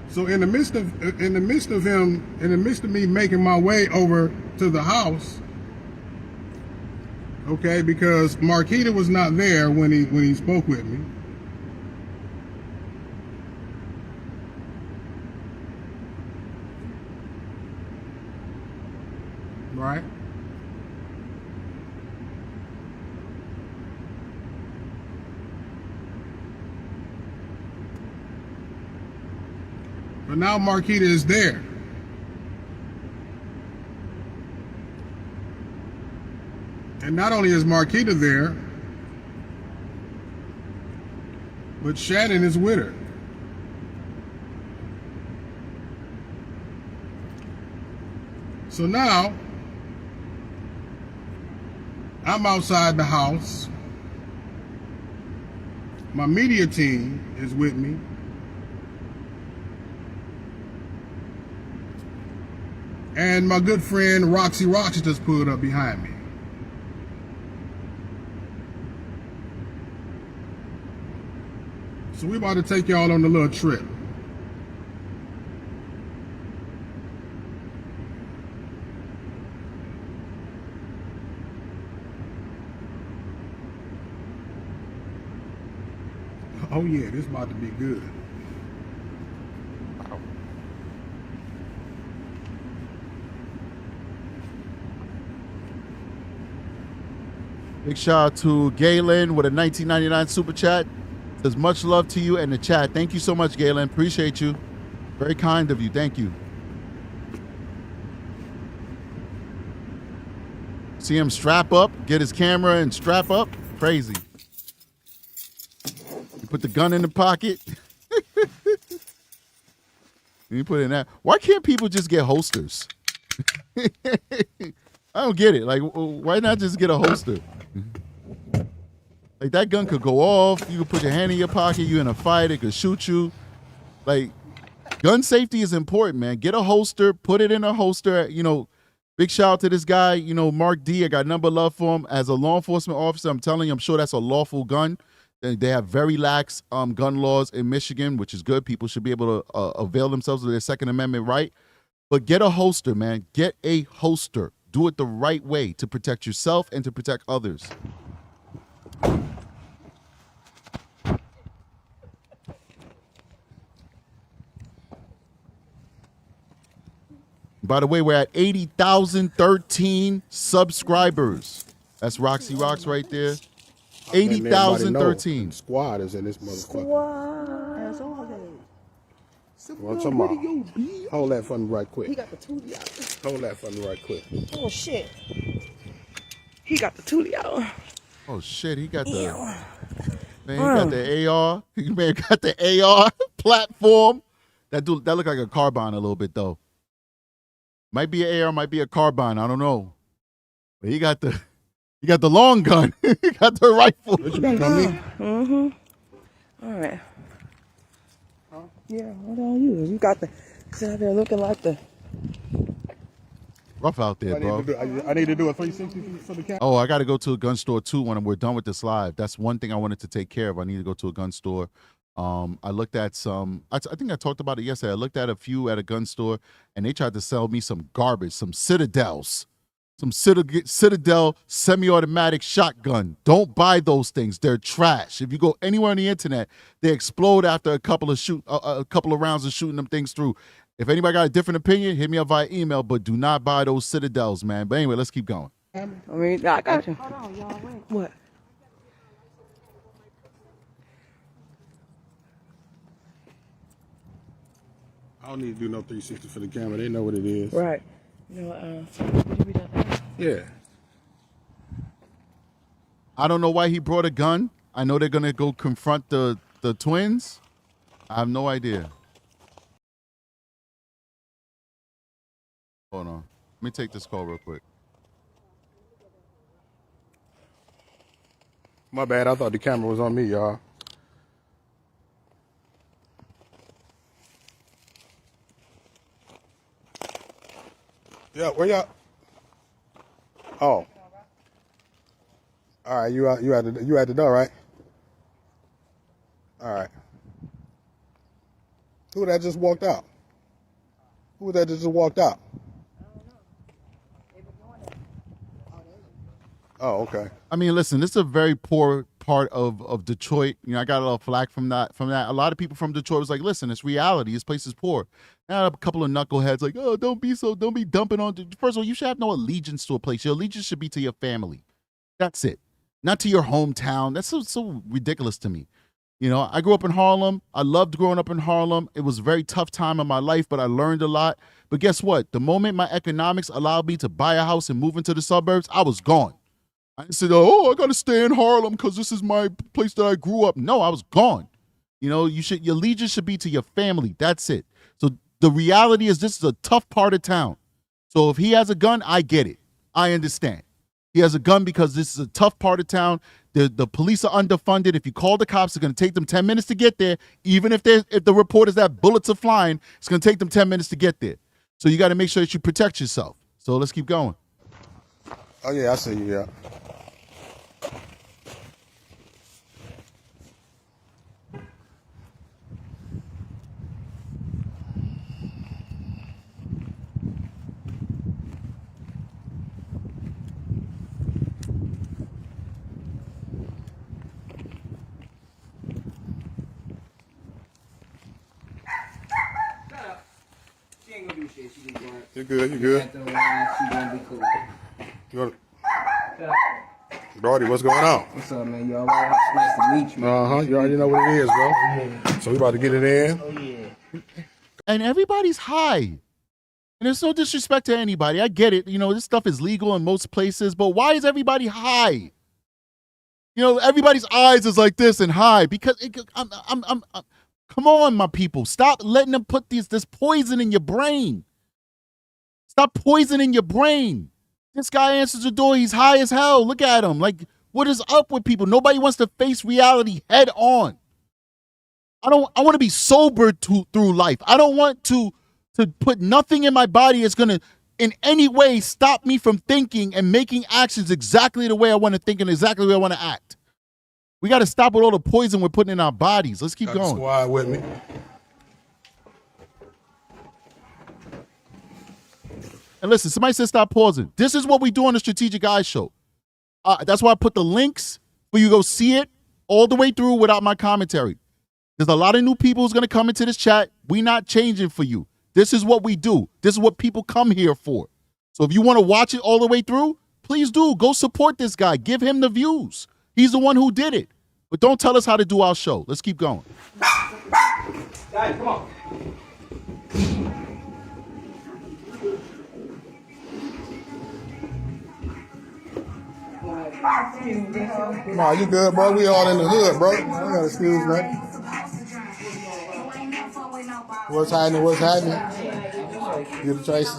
So in the midst of me making my way over to the house, okay, because Marquita was not there when he spoke with me. Right? But now Marquita is there. And not only is Marquita there, but Shannon is with her. So now, I'm outside the house. My media team is with me. And my good friend Roxy just pulled up behind me. So we about to take y'all on a little trip. Oh yeah, this about to be good. Big shout out to Galen with a 1999 super chat. Says much love to you and the chat. Thank you so much, Galen. Appreciate you. Very kind of you. Thank you. See him strap up, get his camera and strap up. Crazy. You put the gun in the pocket. You put it in that. Why can't people just get holsters? I don't get it. Like, why not just get a holster? Like, that gun could go off. You could put your hand in your pocket. You in a fight. It could shoot you. Like, gun safety is important, man. Get a holster. Put it in a holster. You know, big shout out to this guy, you know, Mark D. I got number love for him. As a law enforcement officer, I'm telling you, I'm sure that's a lawful gun. They have very lax gun laws in Michigan, which is good. People should be able to avail themselves of their Second Amendment right. But get a holster, man. Get a holster. Do it the right way to protect yourself and to protect others. By the way, we're at 80,013 subscribers. That's Roxy Rocks right there. 80,013. Squad is in this motherfucker. Squad. Hold that for me right quick. He got the toolie out. Hold that for me right quick. Oh shit. He got the toolie out. Oh shit, he got the man, he got the AR. Man got the AR platform. That look like a carbine a little bit though. Might be an AR, might be a carbine. I don't know. But he got the long gun. He got the rifle. What you got on me? Mm-hmm. All right. Yeah, what on you? You got the sit out there looking like the rough out there, bro. I need to do a 360 for the camera. Oh, I got to go to a gun store too when we're done with this live. That's one thing I wanted to take care of. I need to go to a gun store. I looked at some, I think I talked about it yesterday. I looked at a few at a gun store and they tried to sell me some garbage, some Citadels, some Citadel semi-automatic shotgun. Don't buy those things. They're trash. If you go anywhere on the internet, they explode after a couple of rounds of shooting them things through. If anybody got a different opinion, hit me up via email, but do not buy those Citadels, man. But anyway, let's keep going. I mean, I got you. Hold on, y'all. Wait. What? I don't need to do no 360 for the camera. They know what it is. Right. You know, would you be done now? Yeah. I don't know why he brought a gun. I know they're going to go confront the twins. I have no idea. Hold on. Let me take this call real quick. My bad. I thought the camera was on me, y'all. Yeah, where y'all? Oh. All right, you at the door, right? All right. Who that just walked out? Who that just walked out? Oh, okay. I mean, listen, this is a very poor part of Detroit. You know, I got a little flack from that. A lot of people from Detroit was like, listen, it's reality. This place is poor. And I had a couple of knuckleheads like, oh, don't be dumping on. First of all, you should have no allegiance to a place. Your allegiance should be to your family. That's it. Not to your hometown. That's so ridiculous to me. You know, I grew up in Harlem. I loved growing up in Harlem. It was a very tough time in my life, but I learned a lot. But guess what? The moment my economics allowed me to buy a house and move into the suburbs, I was gone. I said, oh, I got to stay in Harlem because this is my place that I grew up. No, I was gone. You know, your allegiance should be to your family. That's it. So the reality is this is a tough part of town. So if he has a gun, I get it. I understand. He has a gun because this is a tough part of town. The police are underfunded. If you call the cops, it's going to take them 10 minutes to get there. Even if the report is that bullets are flying, it's going to take them 10 minutes to get there. So you got to make sure that you protect yourself. So let's keep going. Oh, yeah, I see you, yeah. You're good, you're good. She gonna be cool. Brody, what's going on? What's up, man? You all right? It's nice to meet you, man. You already know what it is, bro. So we about to get it in. Oh, yeah. And everybody's high. And there's no disrespect to anybody. I get it. You know, this stuff is legal in most places, but why is everybody high? You know, everybody's eyes is like this and high because come on, my people. Stop letting them put this poison in your brain. Stop poisoning your brain. This guy answers the door. He's high as hell. Look at him. Like, what is up with people? Nobody wants to face reality head on. I want to be sober through life. I don't want to put nothing in my body that's going to in any way stop me from thinking and making actions exactly the way I want to think and exactly the way I want to act. We got to stop with all the poison we're putting in our bodies. Let's keep Got the going. squad with me. And listen, somebody said stop pausing. This is what we do on the Strategic Eye Show. That's why I put the links for you to go see it all the way through without my commentary. There's a lot of new people who's going to come into this chat. We not changing for you. This is what we do. This is what people come here for. So if you want to watch it all the way through, please do. Go support this guy. Give him the views. He's the one who did it. But don't tell us how to do our show. Let's keep going. Guys, come on. Nah, you good, bro? We all in the hood, bro. I got excuse me. What's happening? What's happening? You the Tracy?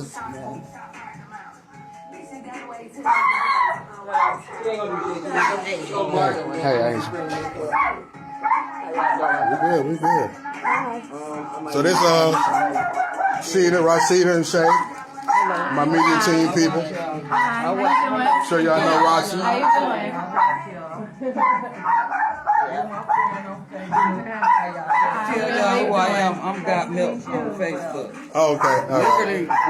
Hey, I ain't. We good. So this Cedar, right? Cedar and Shay, my media team people. Sure y'all know Roxy. How you doing? Tell y'all who I am. I'm Got Milk on Facebook. Oh, okay.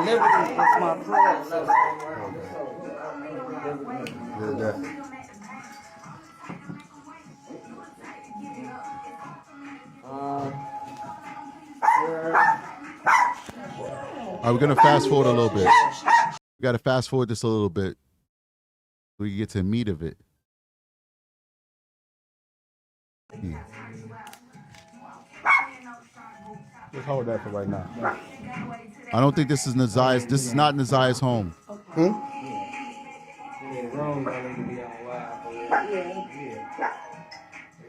Liberty is my plug. All right, we're going to fast forward a little bit. We got to fast forward this a little bit so we can get to the meat of it. Yeah. Just hold that for right now. I don't think this is Naziyah's. This is not Naziyah's home. The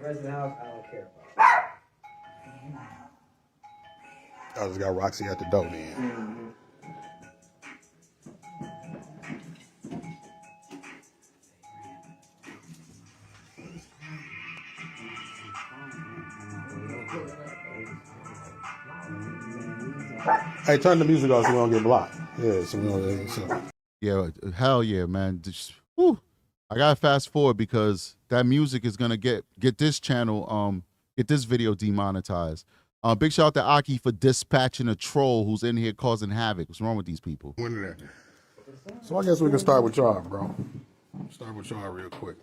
rest of the house, I don't care about. I just got Roxy at the door then. Hey, turn the music off so we don't get blocked. Yeah, so we don't. Yeah, hell yeah, man. Whew. I gotta fast forward because that music is gonna get this channel, get this video demonetized. Big shout out to Aki for dispatching a troll who's in here causing havoc. What's wrong with these people? So I guess we can start with y'all, bro. Start with y'all real quick.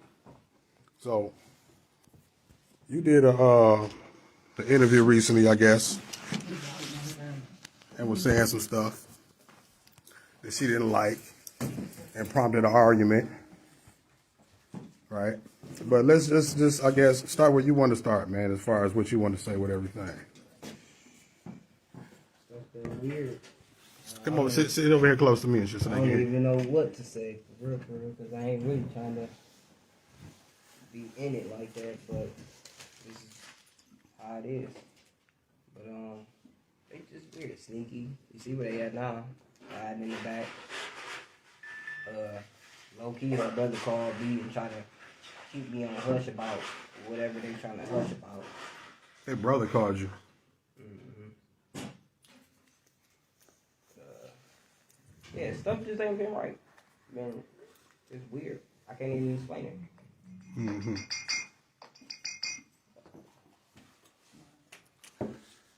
So you did the interview recently, I guess, and was saying some stuff that she didn't like and prompted an argument, right? But let's just I guess start where you want to start, man, as far as what you want to say with everything. That's weird. Come on, sit over here close to me and shit. So I don't even know what to say for real, because I ain't really trying to be in it like that, but this is how it is. But they just weird, sneaky. You see where they at now? Hiding in the back. Low key, her brother called me and trying to keep me on hush about whatever they trying to hush about. Their brother called you. Yeah, stuff just ain't been right. Man, it's weird. I can't even explain it. Mm-hmm.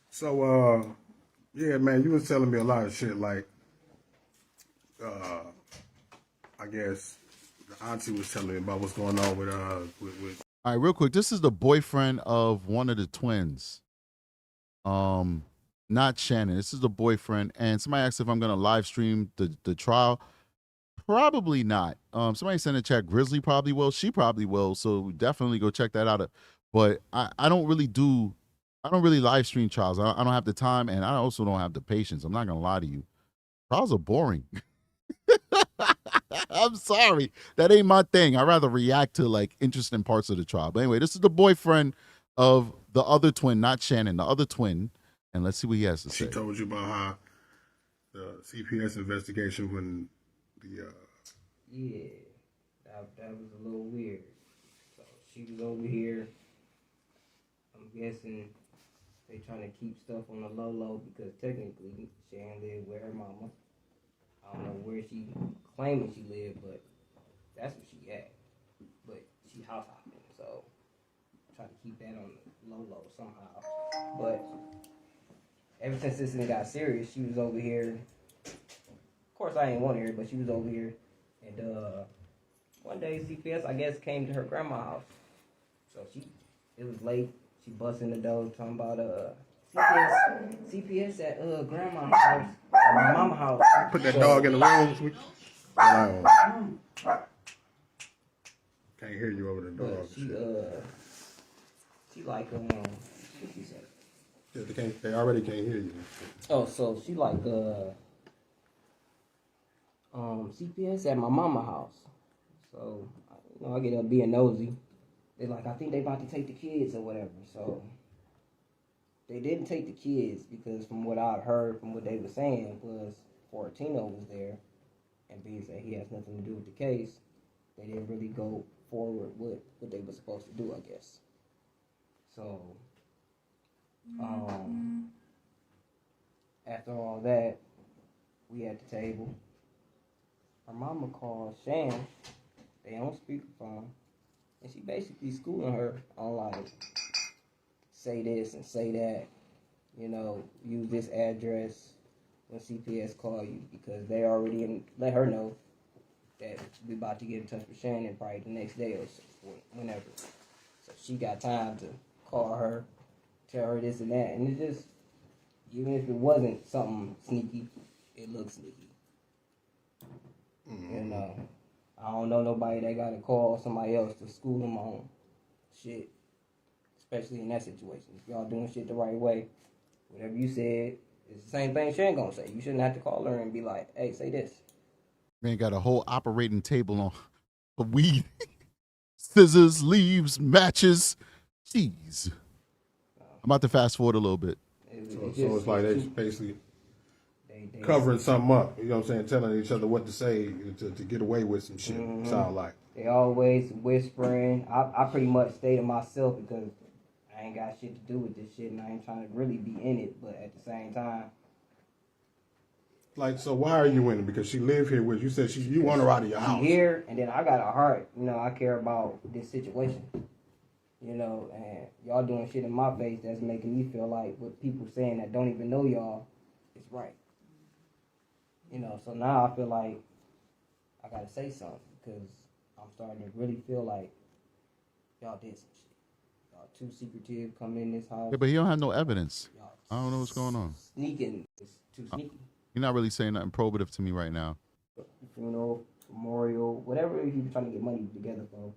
So, yeah, man, you was telling me a lot of shit, like, I guess the auntie was telling me about what's going on with All right, real quick. This is the boyfriend of one of the twins. Not Shannon. This is the boyfriend. And somebody asked if I'm gonna live stream the trial. Probably not. Somebody sent a chat. Grizzly probably will. She probably will. So definitely go check that out. But I don't really live stream trials. I don't have the time, and I also don't have the patience. I'm not gonna lie to you. Trials are boring. I'm sorry. That ain't my thing. I'd rather react to like interesting parts of the trial. But anyway, this is the boyfriend of the other twin, not Shannon, the other twin. And let's see what he has to say. She told you about how the CPS investigation when the Yeah, that was a little weird. So she was over here. I'm guessing they trying to keep stuff on the low because technically Shannon lived with her mama. I don't know where she claiming she lived, but that's where she at. But she house hopping, so try to keep that on the low somehow. But ever since this thing got serious, she was over here. Of course, I ain't want her, but she was over here. And one day, CPS, I guess, came to her grandma's house. So it was late. She busted in the door talking about CPS at grandma's house, my mama's house. put that dog in the room. Can't hear you over the dog. She like what she said. Yeah, they already can't hear you. Oh, so she like CPS at my mama's house. So I get up being nosy. They like, I think they about to take the kids or whatever. So they didn't take the kids because from what I've heard, from what they were saying, was Fortino was there, and being said he has nothing to do with the case. They didn't really go forward with what they were supposed to do, I guess. So after all that, we at the table. Her mama called Shan. They on speakerphone, and she basically schooling her on like, say this and say that. Use this address when CPS call you, because they already let her know that we about to get in touch with Shannon probably the next day or so, whenever. So she got time to call her, tell her this and that, and it just, even if it wasn't something sneaky, it looks sneaky. Mm-hmm. I don't know nobody that got to call somebody else to school them on shit, especially in that situation. If y'all doing shit the right way, whatever you said, it's the same thing Shan gonna say. You shouldn't have to call her and be like, hey, say this. Man got a whole operating table on for weed. Scissors, leaves, matches. Jeez. I'm about to fast forward a little bit. So it's like they basically covering something up. You know what I'm saying? Telling each other what to say to get away with some shit. Mm-hmm. Sound like. They always whispering. I pretty much stay to myself because I ain't got shit to do with this shit and I ain't trying to really be in it. But at the same time, Like, so why are you winning? Because she live here with you. Said you want her out of your house. She here, and then I got a heart. You know, I care about this situation. You know, and y'all doing shit in my face that's making me feel like what people saying that don't even know y'all is right. You know, so now I feel like I gotta say something because I'm starting to really feel like y'all did some shit. Y'all too secretive, coming in this house. Yeah, but he don't have no evidence. I don't know what's going on. Sneaking is too sneaky. You're not really saying nothing probative to me right now. Funeral, memorial, whatever he was trying to get money together for.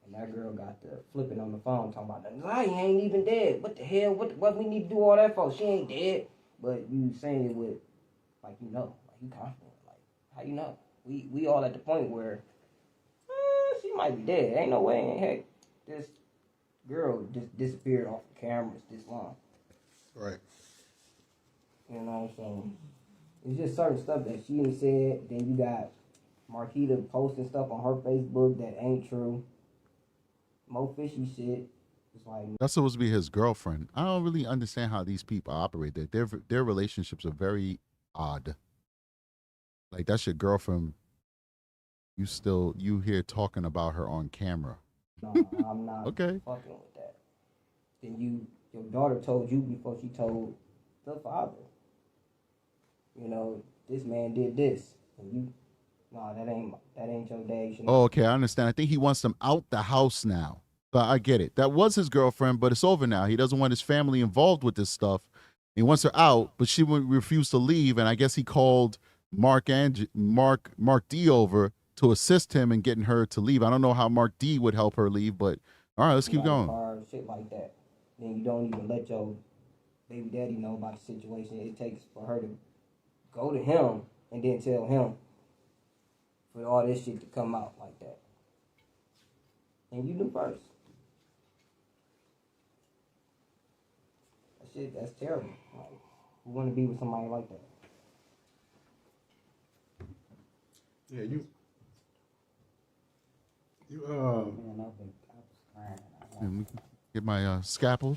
And that girl got the flipping on the phone talking about Naziyah ain't even dead. What the hell? What we need to do all that for? She ain't dead. But you saying it with like you know, like you confident. Like how you know? We all at the point where she might be dead. Ain't no way. Heck, this girl just disappeared off the cameras this long. Right. You know, so it's just certain stuff that she ain't said. Then you got Marquita posting stuff on her Facebook that ain't true. More fishy shit. It's like That's supposed to be his girlfriend. I don't really understand how these people operate. Their relationships are very odd. Like that's your girlfriend. You here talking about her on camera. no, I'm not Okay. fucking with that. Then your daughter told you before she told the father. You know, this man did this, and you, no, that ain't your dad. Oh, okay, I understand. I think he wants them out the house now. But I get it. That was his girlfriend, but it's over now. He doesn't want his family involved with this stuff. He wants her out, but she would refuse to leave, and I guess he called Mark D over to assist him in getting her to leave. I don't know how Mark D would help her leave, but all right, let's keep going. Car, shit like that. Then you don't even let your baby daddy know about the situation. It takes for her to go to him and then tell him for all this shit to come out like that. And you knew first. That shit, that's terrible. Like, who want to be with somebody like that? Yeah, you Man, I was crying. Let me get my scalpel.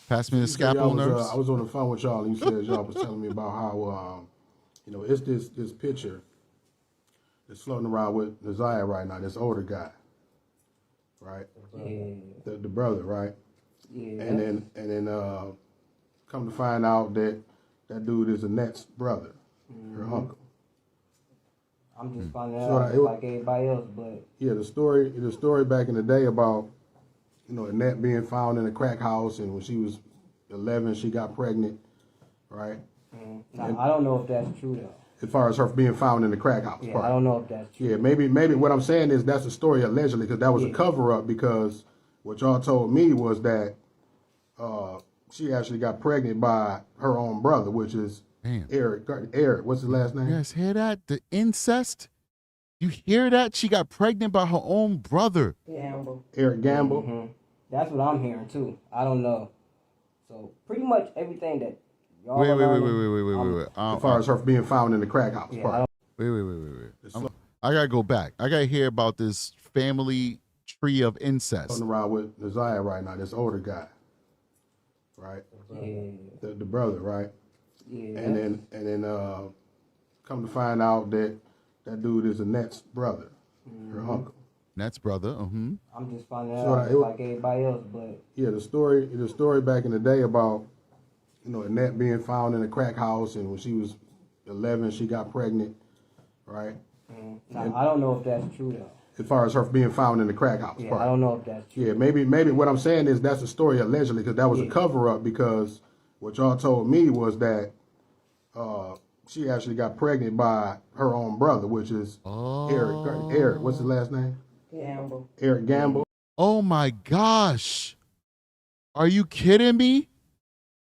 Pass me the you said scalpel, y'all nurse. I was on the phone with y'all, and you said y'all was telling me about how you know, it's this picture that's floating around with Naziyah right now, this older guy, right? Yeah. The brother, right? Yeah. And then come to find out that dude is Annette's brother, her uncle. I'm just finding So out like everybody else, but yeah, the story back in the day about, you know, Annette being found in a crack house, and when she was 11, she got pregnant, right? now, I don't know if that's true though. As far as her being found in the crack house Yeah, part. I don't know if that's true. Yeah, maybe what I'm saying is that's a story allegedly, because that was a cover up, because what y'all told me was that she actually got pregnant by her own brother, which is Damn. Eric, what's his last name? You guys hear that? The incest? You hear that? She got pregnant by her own brother. Gamble. Eric Gamble. Mm-hmm. That's what I'm hearing too. I don't know. So pretty much everything that y'all Wait. As far as her being found in the crack house Yeah, part. Wait. I gotta go back. I gotta hear about this family tree of incest. Floating around with Naziyah right now, this older guy, right? Yeah. The brother, right? Yeah. And then come to find out that dude is Annette's brother, her uncle. That's brother. I'm just finding So out like everybody else, but yeah, the story back in the day about, you know, Annette being found in a crack house, and when she was 11, she got pregnant, right? now, I don't know if that's true though. As far as her being found in the crack house Yeah, part. I don't know if that's true. Yeah, maybe what I'm saying is that's a story allegedly, because that was a cover up, because what y'all told me was that she actually got pregnant by her own brother, which is Eric, what's his last name? Gamble. Eric Gamble. Oh my gosh. Are you kidding me?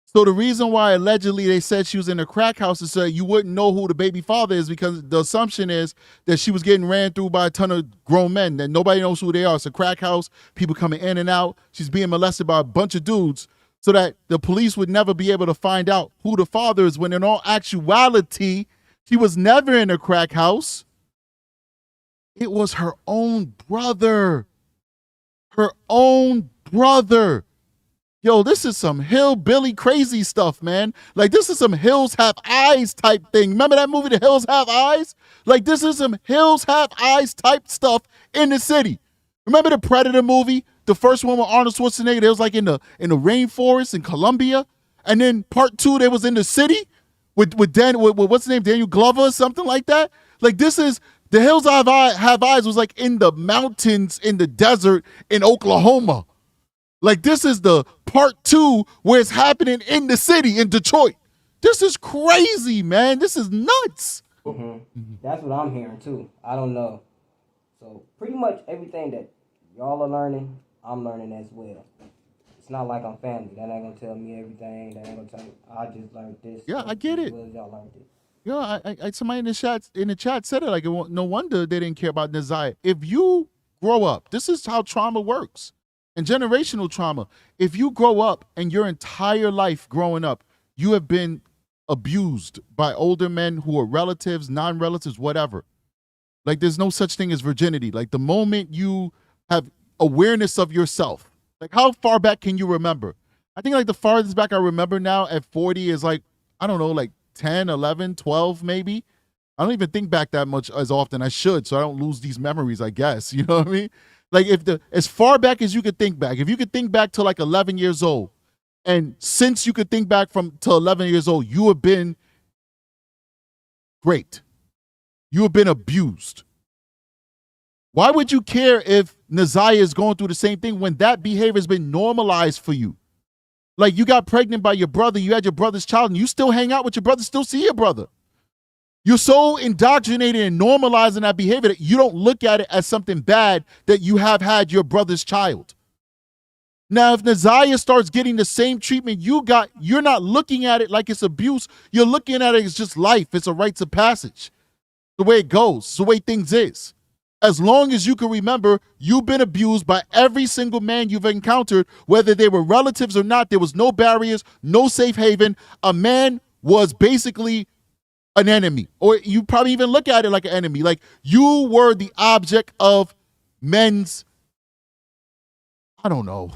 So the reason why allegedly they said she was in a crack house is so you wouldn't know who the baby father is, because the assumption is that she was getting ran through by a ton of grown men that nobody knows who they are. It's a crack house, people coming in and out. She's being molested by a bunch of dudes so that the police would never be able to find out who the father is, when in all actuality, she was never in a crack house. It was her own brother. Her own brother. Yo, this is some hillbilly crazy stuff, man. Like, this is some Hills Have Eyes type thing. Remember that movie, The Hills Have Eyes? Like, this is some Hills Have Eyes type stuff in the city. Remember the Predator movie? The first one with Arnold Schwarzenegger, they was like in the rainforest in Colombia. And then part 2, they was in the city with what's his name, Daniel Glover or something like that. Like, this is, The Hills Have Eyes was like in the mountains, in the desert in Oklahoma. Like, this is the part 2 where it's happening in the city in Detroit. This is crazy, man. This is nuts. That's what I'm hearing too. I don't know. So pretty much everything that y'all are learning, I'm learning as well. It's not like I'm family. That ain't gonna tell me everything. That ain't gonna tell me. I just learned this. Yeah, I get it. As well as y'all learned it. Yeah, somebody in the chat said it. Like, no wonder they didn't care about Naziyah. If you grow up, this is how trauma works. And generational trauma, if you grow up and your entire life growing up, you have been abused by older men who are relatives, non-relatives, whatever. Like, there's no such thing as virginity. Like, the moment you have awareness of yourself, like, how far back can you remember? I think like the farthest back I remember now at 40 is like, I don't know, like 10, 11, 12 maybe. I don't even think back that much as often. I should, so I don't lose these memories, I guess. You know what I mean? Like, as far back as you could think back, if you could think back to like 11 years old, and since you could think back to 11 years old, you have been raped. You have been abused. Why would you care if Naziyah is going through the same thing when that behavior has been normalized for you? Like, you got pregnant by your brother, you had your brother's child, and you still hang out with your brother, still see your brother. You're so indoctrinated and normalizing that behavior that you don't look at it as something bad that you have had your brother's child. Now, if Naziyah starts getting the same treatment you got, you're not looking at it like it's abuse. You're looking at it as just life. It's a rites of passage. The way it goes, the way things is. As long as you can remember, you've been abused by every single man you've encountered, whether they were relatives or not. There was no barriers, no safe haven. A man was basically an enemy, or you probably even look at it like an enemy. Like, you were the object of men's, I don't know.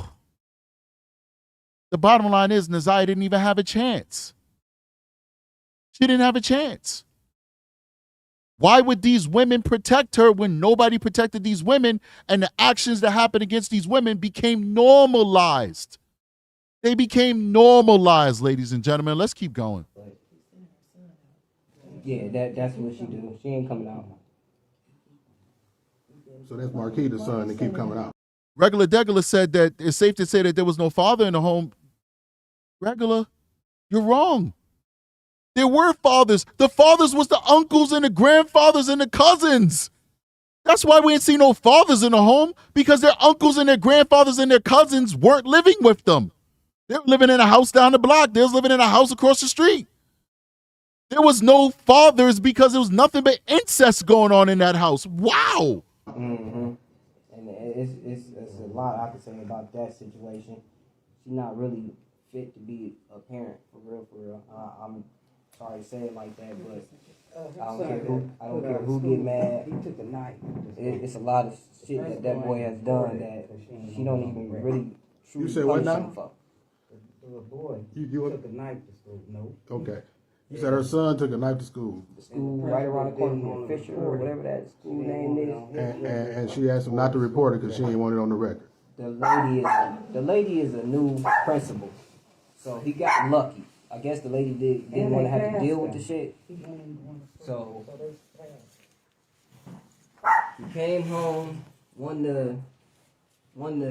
The bottom line is Naziyah didn't even have a chance. She didn't have a chance. Why would these women protect her when nobody protected these women, and the actions that happened against these women became normalized? They became normalized, ladies and gentlemen. Let's keep going. Yeah, that's what she do. She ain't coming out. So that's Marquita's son that keep coming out. Regular Degular said that it's safe to say that there was no father in the home. Regular, you're wrong. There were fathers. The fathers was the uncles and the grandfathers and the cousins. That's why we ain't see no fathers in the home, because their uncles and their grandfathers and their cousins weren't living with them. They were living in a house down the block. They was living in a house across the street. There was no fathers because there was nothing but incest going on in that house. Wow. Mm-hmm. And it's a lot I could say about that situation. She's not really fit to be a parent, for real. I'm sorry to say it like that, but I don't care who get mad. He took a knife. It's a lot of shit that boy has done that she don't even really truly. You said what now? The boy you took a knife to school. No. Okay. You said her son took a knife to school. The school right around the corner from Fisher or whatever that school name is. And she asked him not to report it because she didn't want it on the record. The lady is a new principal, so he got lucky. I guess the lady didn't want to have to deal with the shit. So he came home, wanted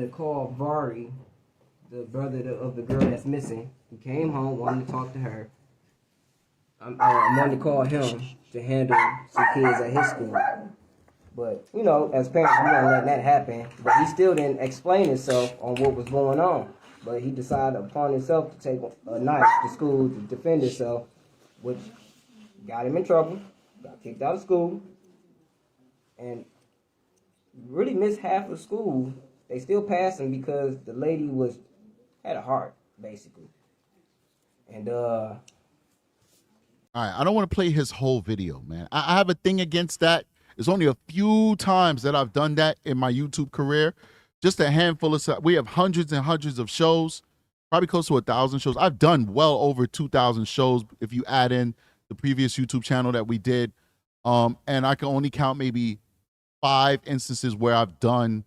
to call Vari, the brother of the girl that's missing. He came home, wanted to talk to her. I wanted to call him to handle some kids at his school. But, you know, as parents, we don't let that happen. But he still didn't explain himself on what was going on. But he decided upon himself to take a knife to school to defend himself, which got him in trouble, got kicked out of school, and really missed half of school. They still passed him because the lady had a heart, basically. And, All right, I don't want to play his whole video, man. I have a thing against that. There's only a few times that I've done that in my YouTube career. Just a handful of stuff. We have hundreds and hundreds of shows. probably close to 1,000 shows. I've done well over 2,000 shows if you add in the previous YouTube channel that we did. And I can only count maybe 5 instances where I've done,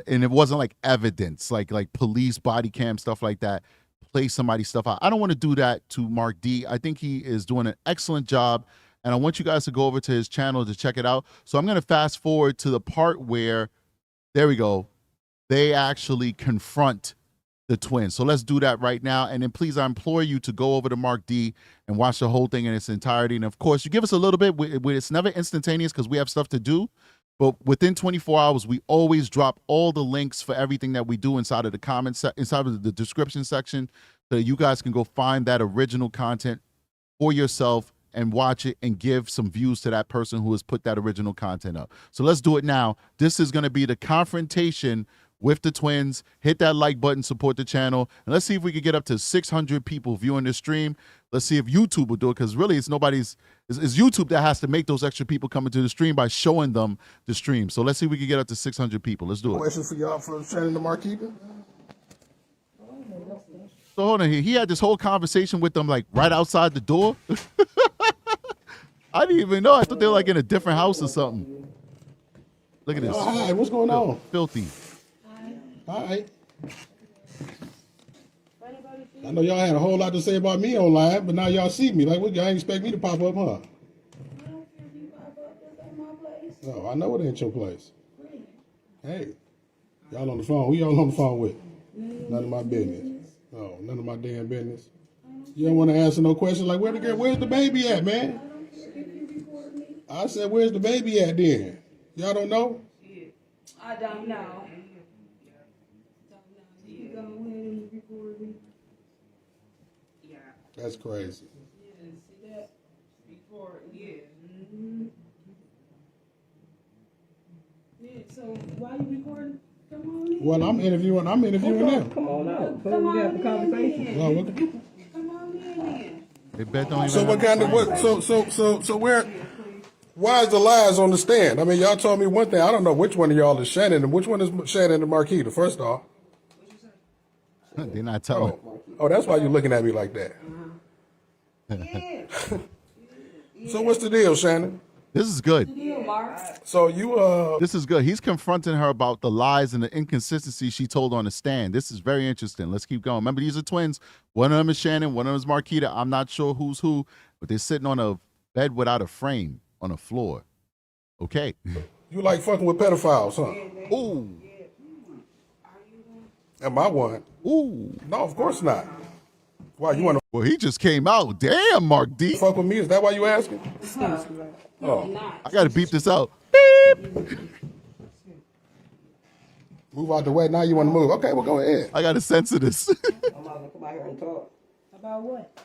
and it wasn't like evidence, like police body cam, stuff like that, play somebody's stuff out. I don't want to do that to Mark D. I think he is doing an excellent job, and I want you guys to go over to his channel to check it out. So I'm going to fast forward to the part where, there we go, they actually confront the twins. So let's do that right now. And then please, I implore you to go over to Mark D and watch the whole thing in its entirety. And of course, you give us a little bit. It's never instantaneous because we have stuff to do. But within 24 hours, we always drop all the links for everything that we do inside of the comments, inside of the description section, so that you guys can go find that original content for yourself and watch it and give some views to that person who has put that original content up. So let's do it now. This is going to be the confrontation with the twins. Hit that like button, support the channel, and let's see if we can get up to 600 people viewing this stream. Let's see if YouTube will do it, because really it's YouTube that has to make those extra people come into the stream by showing them the stream. So let's see if we can get up to 600 people. Let's do it. Question for y'all for Shannon the Marketer. So hold on here. He had this whole conversation with them like right outside the door. I didn't even know. I thought they were like in a different house or something. Look at this. Oh, hi, what's going on? Filthy. Hi. I know y'all had a whole lot to say about me online, but now y'all see me. Like, what, y'all ain't expect me to pop up, huh? No, I know it ain't your place. Hey, y'all on the phone. Who y'all on the phone with? None of my business. No, none of my damn business. You don't want to answer no questions like, where's the baby at, man? I said, where's the baby at then? Y'all don't know? I don't know. You go ahead and record me. Yeah. That's crazy. Yeah, see that? Record, yeah. Yeah, so why you recording? Come on in. Well, I'm interviewing them. Come on out. Come on have a conversation. Well, Come on in then. They bet don't even so what kind of what? So why is the lies on the stand? I mean, y'all told me one thing. I don't know which one of y'all is Shannon and which one is Shannon and Marquita. First off, they're not telling. Oh, that's why you're looking at me like that. So what's the deal, Shannon? This is good. So you This is good. He's confronting her about the lies and the inconsistencies she told on the stand. This is very interesting. Let's keep going. Remember, these are twins. One of them is Shannon. One of them is Marquita. I'm not sure who's who, but they're sitting on a bed without a frame on a floor. Okay. you like fucking with pedophiles, huh? Ooh. Am I one? Ooh. No, of course not. Why you want Well, he just came out. Damn, Mark D. to fuck with me? Is that why you asking? Oh, I got to beep this out. move out the way. Now you want to move? Okay, well go ahead. I got to censor this. I'm about to come out here and talk. About what?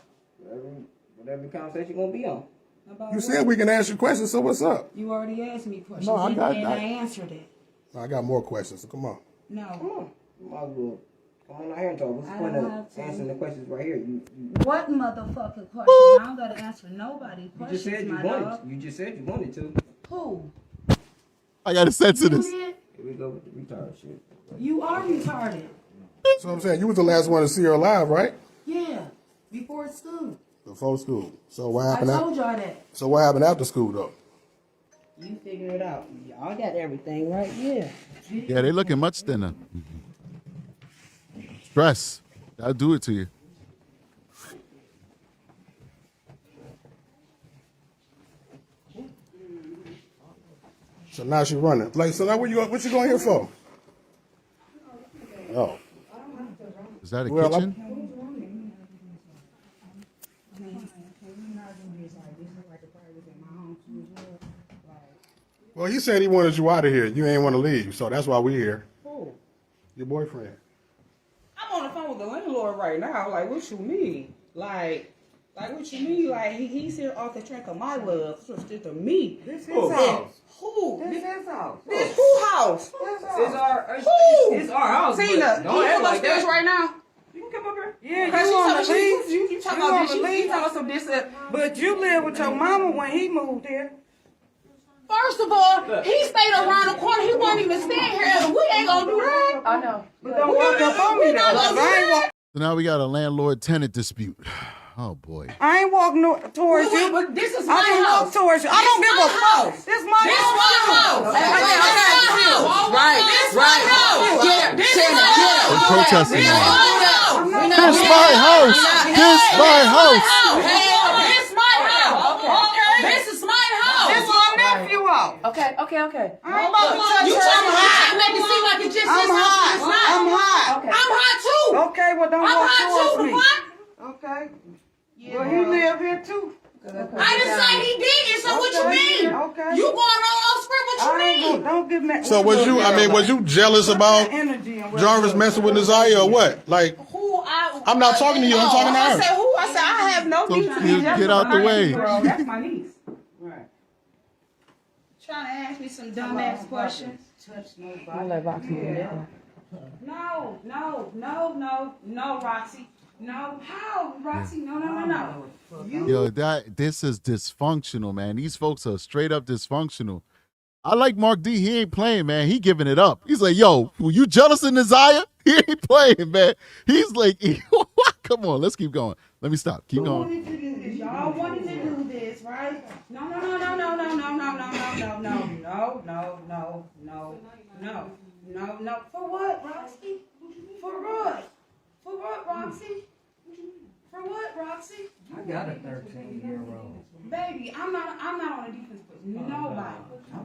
Whatever conversation gonna be on. About You what? said we can ask you questions, so what's up? You already asked me questions, No, I and got- I answered it. I got more questions, so come on. No. Come on. Might as well come on out here and talk. What's the I point don't of have to. answering the questions right here? You What motherfucking questions? I don't gotta answer nobody's just questions, said you my wanted. dog. You just said you wanted to. Who? I got to censor You this. did? Here we go with the retard shit. You are retarded. So I'm saying you was the last one to see her alive, right? Yeah. Before school. Before school. So what I happened? told y'all that. So what happened after school though? You figure it out. Y'all got everything right. Yeah. Yeah, they looking much thinner. Stress. I'll do it to you. So now she running. Like, so now what you going here for? Oh. Is that a Well, kitchen? Well, he said he wanted you out of here. You ain't want to leave, so that's why we here. Who? Your boyfriend. I'm on the phone with the landlord right now. Like, what you mean? Like what you mean? Like, he's here off the track of my love. It's just to me. This his house. Who? This his house. This who house? It's our house. Tina, but can don't you act come like upstairs that. right now? You can come up here. Yeah, Because you want to leave? you talking You about want this, to you leave? talking about some this, But you lived with your mama when he moved here. First of all, he stayed around the corner. He wasn't even staying here. We ain't gonna do that. up I on me. know. But don't walk up on me, though. 'Cause I ain't walk. So now we got a landlord-tenant dispute. Oh boy. I ain't walking towards you. But this is I my didn't walk house. towards you. I don't give a fuck. This my house. Right. Get her. Shannon, get her. They protesting now. This This my house. This my house. This my house. Okay. This is my house. This my nephew out. Okay. I ain't about to touch You her. trying I'm to hot. make it seem like it's just I'm this house. hot. It's not. I'm hot. I'm hot too. Okay, well don't I'm walk hot towards too. me. The fuck? Okay. Well, he live here too. I didn't say he did. So what you mean? Okay. You going on off script? What you I ain't mean? don't get mad. So was you jealous about energy and Jarvis messing with Naziyah or what? Like, I'm not talking to you, I'm talking to her. I said who? I said I have no So beef to you be jealous get out of the my way. niece, bro. That's my niece. Right. Trying to ask me some dumbass questions. Touch nobody. I'll let Roxy do that. No, Roxy. No, how, Roxy? No. Yo, this is dysfunctional, man. These folks are straight up dysfunctional. I like Mark D. He ain't playing, man. He giving it up. He's like, yo, were you jealous of Naziyah? He ain't playing, man. He's like, come on, let's keep going. Let me stop. Keep going. Y'all wanted to do this, right? No. For what, Roxy? For what, Roxy? For what, Roxy? I got a 13-year-old. Baby, I'm not on the defense with nobody.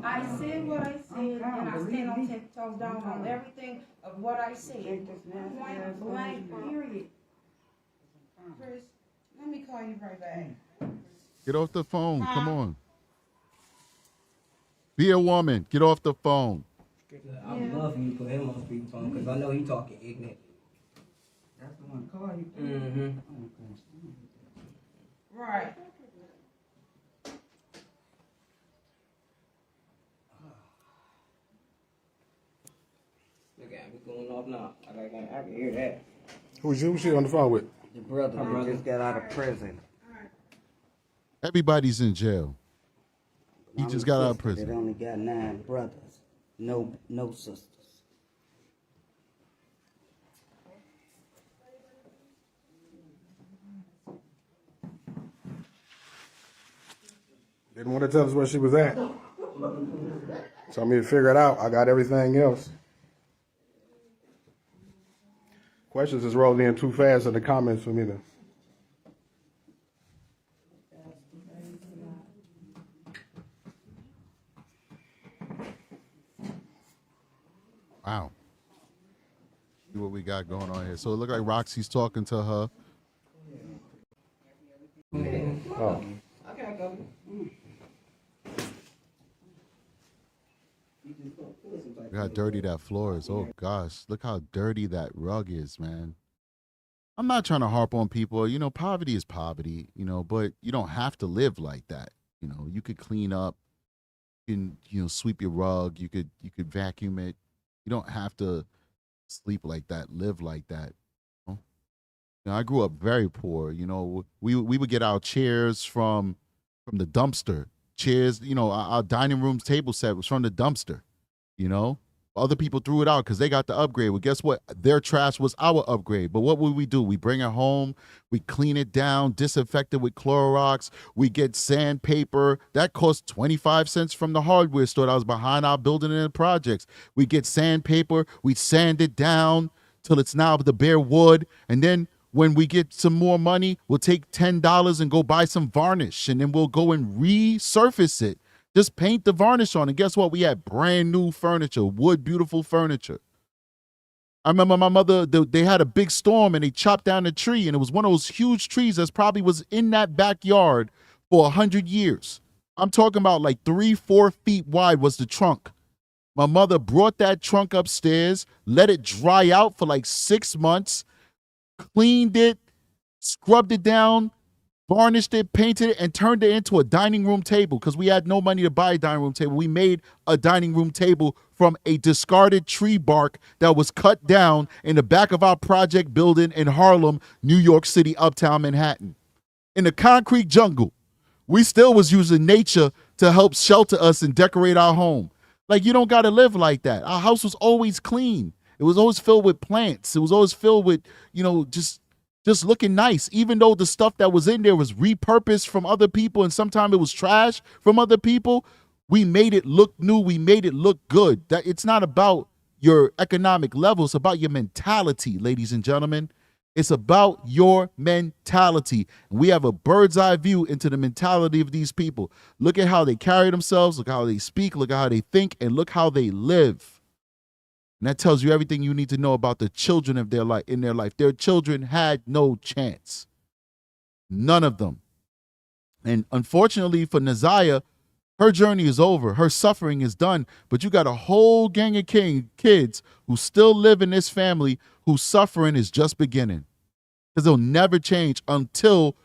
I said what I said, and I stand on 10 toes down on everything of what I said. Point blank, period. Chris, let me call you right back. Get off the phone. Come on. Be a woman. Get off the phone. I would love for you to put him on speakerphone because I know he talking ignorant. That's the one call you. Mm-hmm. Right. Look at me going off now. I can hear that. Who's she on the phone with? The brother that just got out of prison. Everybody's in jail. He just got out of They prison. only got 9 brothers. No sisters. Didn't want to tell us where she was at. Told me to figure it out. I got everything else. Questions is rolling in too fast in the comments for me to. Wow. See what we got going on here. So it looked like Roxy's talking to her. Oh. I gotta go. Look how dirty that floor is. Oh gosh, look how dirty that rug is, man. I'm not trying to harp on people. You know, poverty is poverty, you know, but you don't have to live like that. You know, you could clean up, you can, you know, sweep your rug, you could vacuum it. You don't have to sleep like that, live like that. You know, I grew up very poor. You know, we would get our chairs from the dumpster. Chairs, you know, our dining room table set was from the dumpster. You know, other people threw it out because they got the upgrade. Well, guess what? Their trash was our upgrade. But what would we do? We bring it home, we clean it down, disinfect it with Clorox. We get sandpaper. That cost 25 cents from the hardware store that was behind our building and projects. We get sandpaper, we sand it down till it's now the bare wood. And then when we get some more money, we'll take $10 and go buy some varnish. And then we'll go and resurface it. Just paint the varnish on. And guess what? We had brand new furniture, wood, beautiful furniture. I remember my mother, they had a big storm and they chopped down a tree. And it was one of those huge trees that probably was in that backyard for 100 years. I'm talking about like 3-4 feet wide was the trunk. My mother brought that trunk upstairs, let it dry out for like 6 months, cleaned it, scrubbed it down, varnished it, painted it, and turned it into a dining room table because we had no money to buy a dining room table. We made a dining room table from a discarded tree bark that was cut down in the back of our project building in Harlem, New York City, uptown Manhattan. In the concrete jungle, we still was using nature to help shelter us and decorate our home. Like, you don't got to live like that. Our house was always clean. It was always filled with plants. It was always filled with, just looking nice, even though the stuff that was in there was repurposed from other people and sometimes it was trash from other people. We made it look new. We made it look good. That it's not about your economic level. It's about your mentality, ladies and gentlemen. It's about your mentality. And we have a bird's eye view into the mentality of these people. Look at how they carry themselves. Look how they speak. Look at how they think. And look how they live. And that tells you everything you need to know about the children of their life in their life. Their children had no chance. None of them. And unfortunately for Naziyah, her journey is over. Her suffering is done. But you got a whole gang of kids who still live in this family whose suffering is just beginning. Because they'll never change until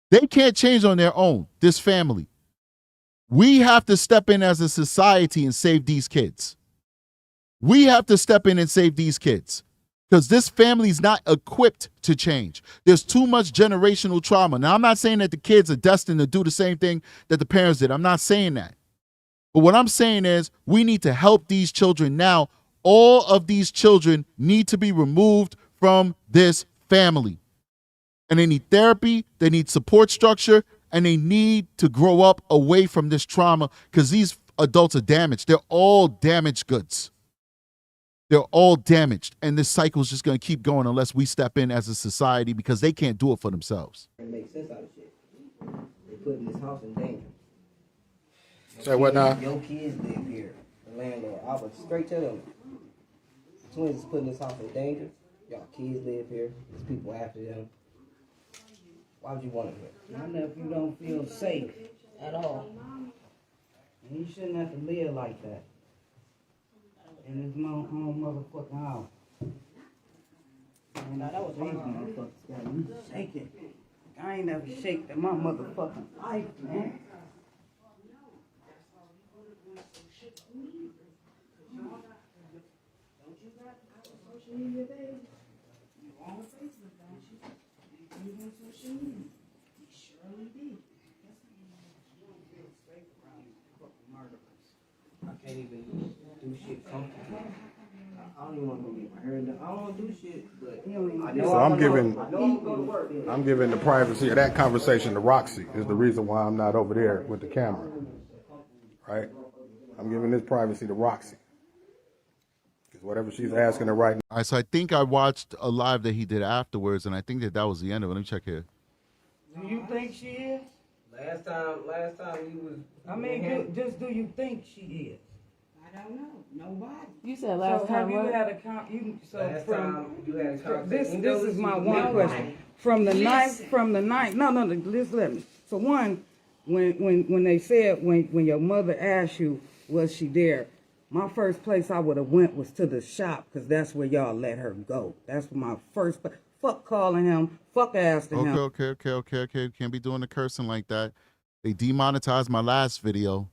they can't change on their own, this family. We have to step in as a society and save these kids. We have to step in and save these kids because this family's not equipped to change. There's too much generational trauma. Now, I'm not saying that the kids are destined to do the same thing that the parents did. I'm not saying that. But what I'm saying is we need to help these children now. All of these children need to be removed from this family. And they need therapy, they need support structure, and they need to grow up away from this trauma because these adults are damaged. They're all damaged goods. They're all damaged. And this cycle is just going to keep going unless we step in as a society because they can't do it for themselves. It makes sense out of shit. They putting this house in danger. Say what now? Your kids live here. The landlord. I would straight tell them. The twins is putting this house in danger. Y'all kids live here. There's people after them. Why would you want them here? Not if you don't feel safe at all. And you shouldn't have to live like that. And it's my own motherfucking house. And that was these motherfuckers got me shaking. I ain't never shaken in my motherfucking life, man. I can't even do shit comfortably. I don't even want to get my hair done. I don't want to do shit, but I know So I'm giving I know I'm going to work. I'm giving the privacy of that conversation to Roxy is the reason why I'm not over there with the camera. Right? I'm giving this privacy to Roxy. Because whatever she's asking her right now. All right, so I think I watched a live that he did afterwards, and I think that was the end of it. Let me check here. Do you think she is? Last time you was. I mean, just do you think she is? I don't know. Nobody. You said last So time have you what? had a con? So Last from time you had a conversation. this is my one Nobody. question. From the night. No. Just let me. So one, when they said when your mother asked you was she there, my first place I would have went was to the shop because that's where y'all let her go. That's my first. Fuck calling him. Fuck asking him. Okay. Can't be doing the cursing like that. They demonetized my last video.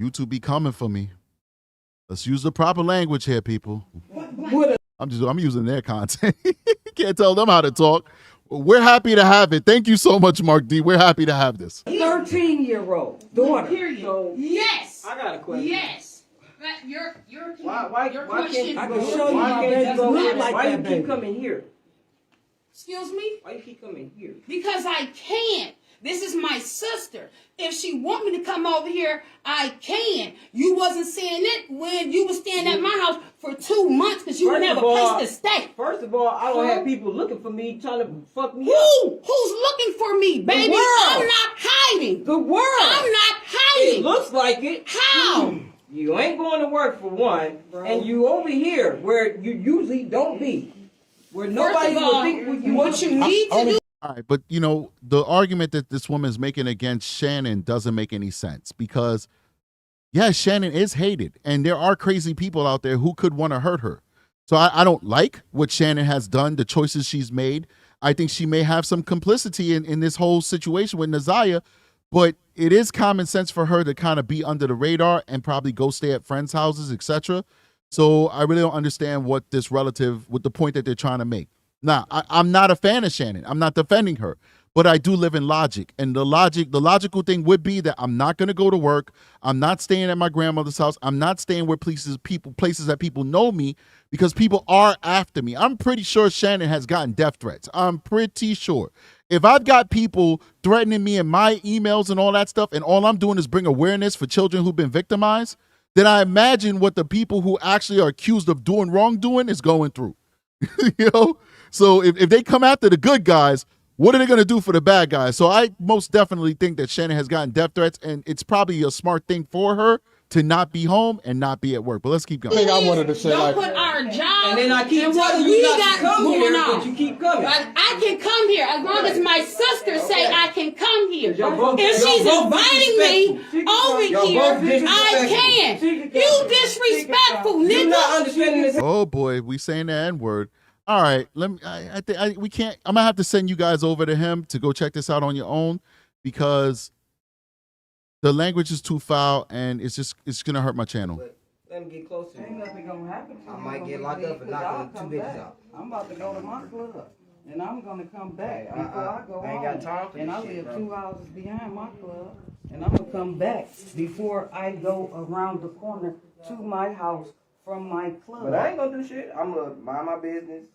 YouTube be coming for me. Let's use the proper language here, people. I'm using their content. Can't tell them how to talk. We're happy to have it. Thank you so much, Mark D. We're happy to have this. 13-year-old daughter. Period. So Yes. I got a question. Yes. Your Why question. can't I you can go? show you Why my can't baby you go go? look like Why that you baby. keep coming here? Excuse me? Why you keep coming here? Because I can. This is my sister. If she want me to come over here, I can. You wasn't saying it when you was staying at my house for 2 months because you didn't have a place to stay. First of all, I don't have people looking for me trying to fuck me up. Who's looking for me, baby? world. I'm not hiding. The world. I'm not It hiding. looks like it. How? You ain't going to work for one, and you over here where you usually don't be, where nobody First of will all, think you what you need to do. All right, but the argument that this woman is making against Shannon doesn't make any sense because, yes, Shannon is hated, and there are crazy people out there who could want to hurt her. So I don't like what Shannon has done, the choices she's made. I think she may have some complicity in this whole situation with Naziyah, but it is common sense for her to kind of be under the radar and probably go stay at friends' houses, etc. So I really don't understand what the point that they're trying to make. Now, I'm not a fan of Shannon. I'm not defending her. but I do live in logic. And the logical thing would be that I'm not going to go to work. I'm not staying at my grandmother's house. I'm not staying where places that people know me, because people are after me. I'm pretty sure Shannon has gotten death threats. I'm pretty sure. If I've got people threatening me in my emails and all that stuff, and all I'm doing is bring awareness for children who've been victimized, then I imagine what the people who actually are accused of doing wrongdoing is going through. You know? So if they come after the good guys, what are they going to do for the bad guys? So I most definitely think that Shannon has gotten death threats, and it's probably a smart thing for her to not be home and not be at work. But let's keep going. I think I wanted to say, Don't like, put our job And then I keep and what telling we you not got to come going here, on. but you keep coming. I can come here as long as my sister say I can come here. Y'all both- If y'all she's both inviting me disrespectful. over Y'all here, both I disrespectful. can. You disrespectful, You're not nigga. understanding this. Oh boy, we saying the N-word. All right, let me. We can't. I'm gonna have to send you guys over to him to go check this out on your own, because the language is too foul and it's gonna hurt my channel. But let me get closer. Ain't nothing gonna happen to I you might when get we locked leave, up for 'cause I'll knocking come two bitches back. out. I'm about to go to my club, and I'm gonna come back Hey, before I go I ain't home. got time for and this I shit, live bro. 2 houses behind my club, and I'm gonna come back before I go around the corner to my house from my club. But I ain't gonna do shit. I'm gonna mind my business.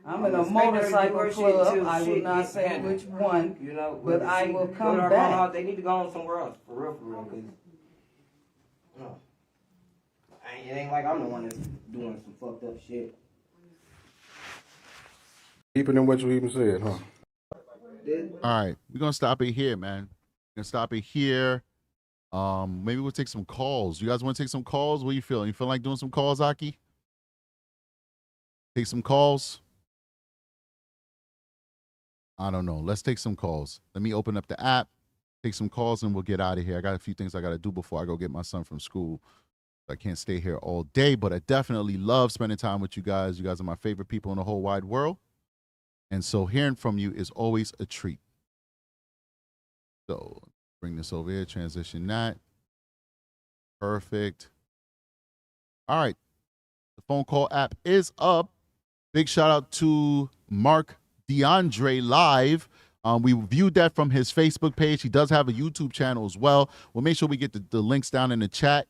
I'm in a Respect her, motorcycle do her shit club. till I will shit not gets say handled. which one, You know, but whether I she will go to come her back. house, they need to go on somewhere else, for real, cause no, it ain't like I'm the one that's doing some fucked up shit. deeper than what you even said, huh? All right, we're gonna stop it here, man. We're gonna stop it here. Maybe we'll take some calls. You guys want to take some calls? What are you feeling? You feel like doing some calls, Aki? Take some calls. I don't know. Let's take some calls. Let me open up the app, take some calls, and we'll get out of here. I got a few things I got to do before I go get my son from school. I can't stay here all day, but I definitely love spending time with you guys. You guys are my favorite people in the whole wide world. And so hearing from you is always a treat. So bring this over here, transition that. Perfect. All right. The phone call app is up. Big shout out to Mark DeAndre Live. We viewed that from his Facebook page. He does have a YouTube channel as well. We'll make sure we get the links down in the chat.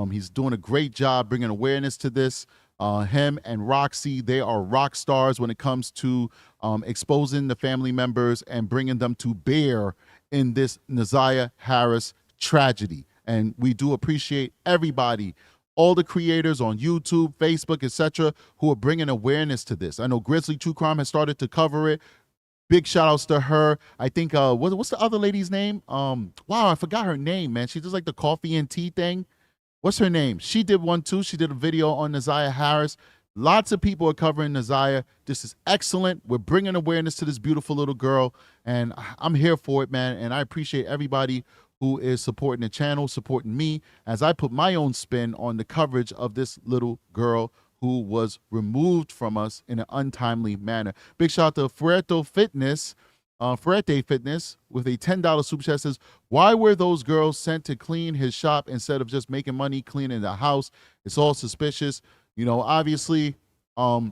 He's doing a great job bringing awareness to this. Him and Roxy, they are rock stars when it comes to exposing the family members and bringing them to bear in this Naziyah Harris tragedy. And we do appreciate everybody, all the creators on YouTube, Facebook, etc., who are bringing awareness to this. I know Grizzly True Crime has started to cover it. Big shout outs to her. I think what's the other lady's name? Wow, I forgot her name, man. She does like the coffee and tea thing. What's her name? She did one too. She did a video on Naziyah Harris. Lots of people are covering Naziyah. This is excellent. We're bringing awareness to this beautiful little girl, and I'm here for it, man. And I appreciate everybody who is supporting the channel, supporting me as I put my own spin on the coverage of this little girl who was removed from us in an untimely manner. Big shout out to Ferrete Fitness with a $10 super chat says, why were those girls sent to clean his shop instead of just making money cleaning the house? It's all suspicious. You know, obviously, you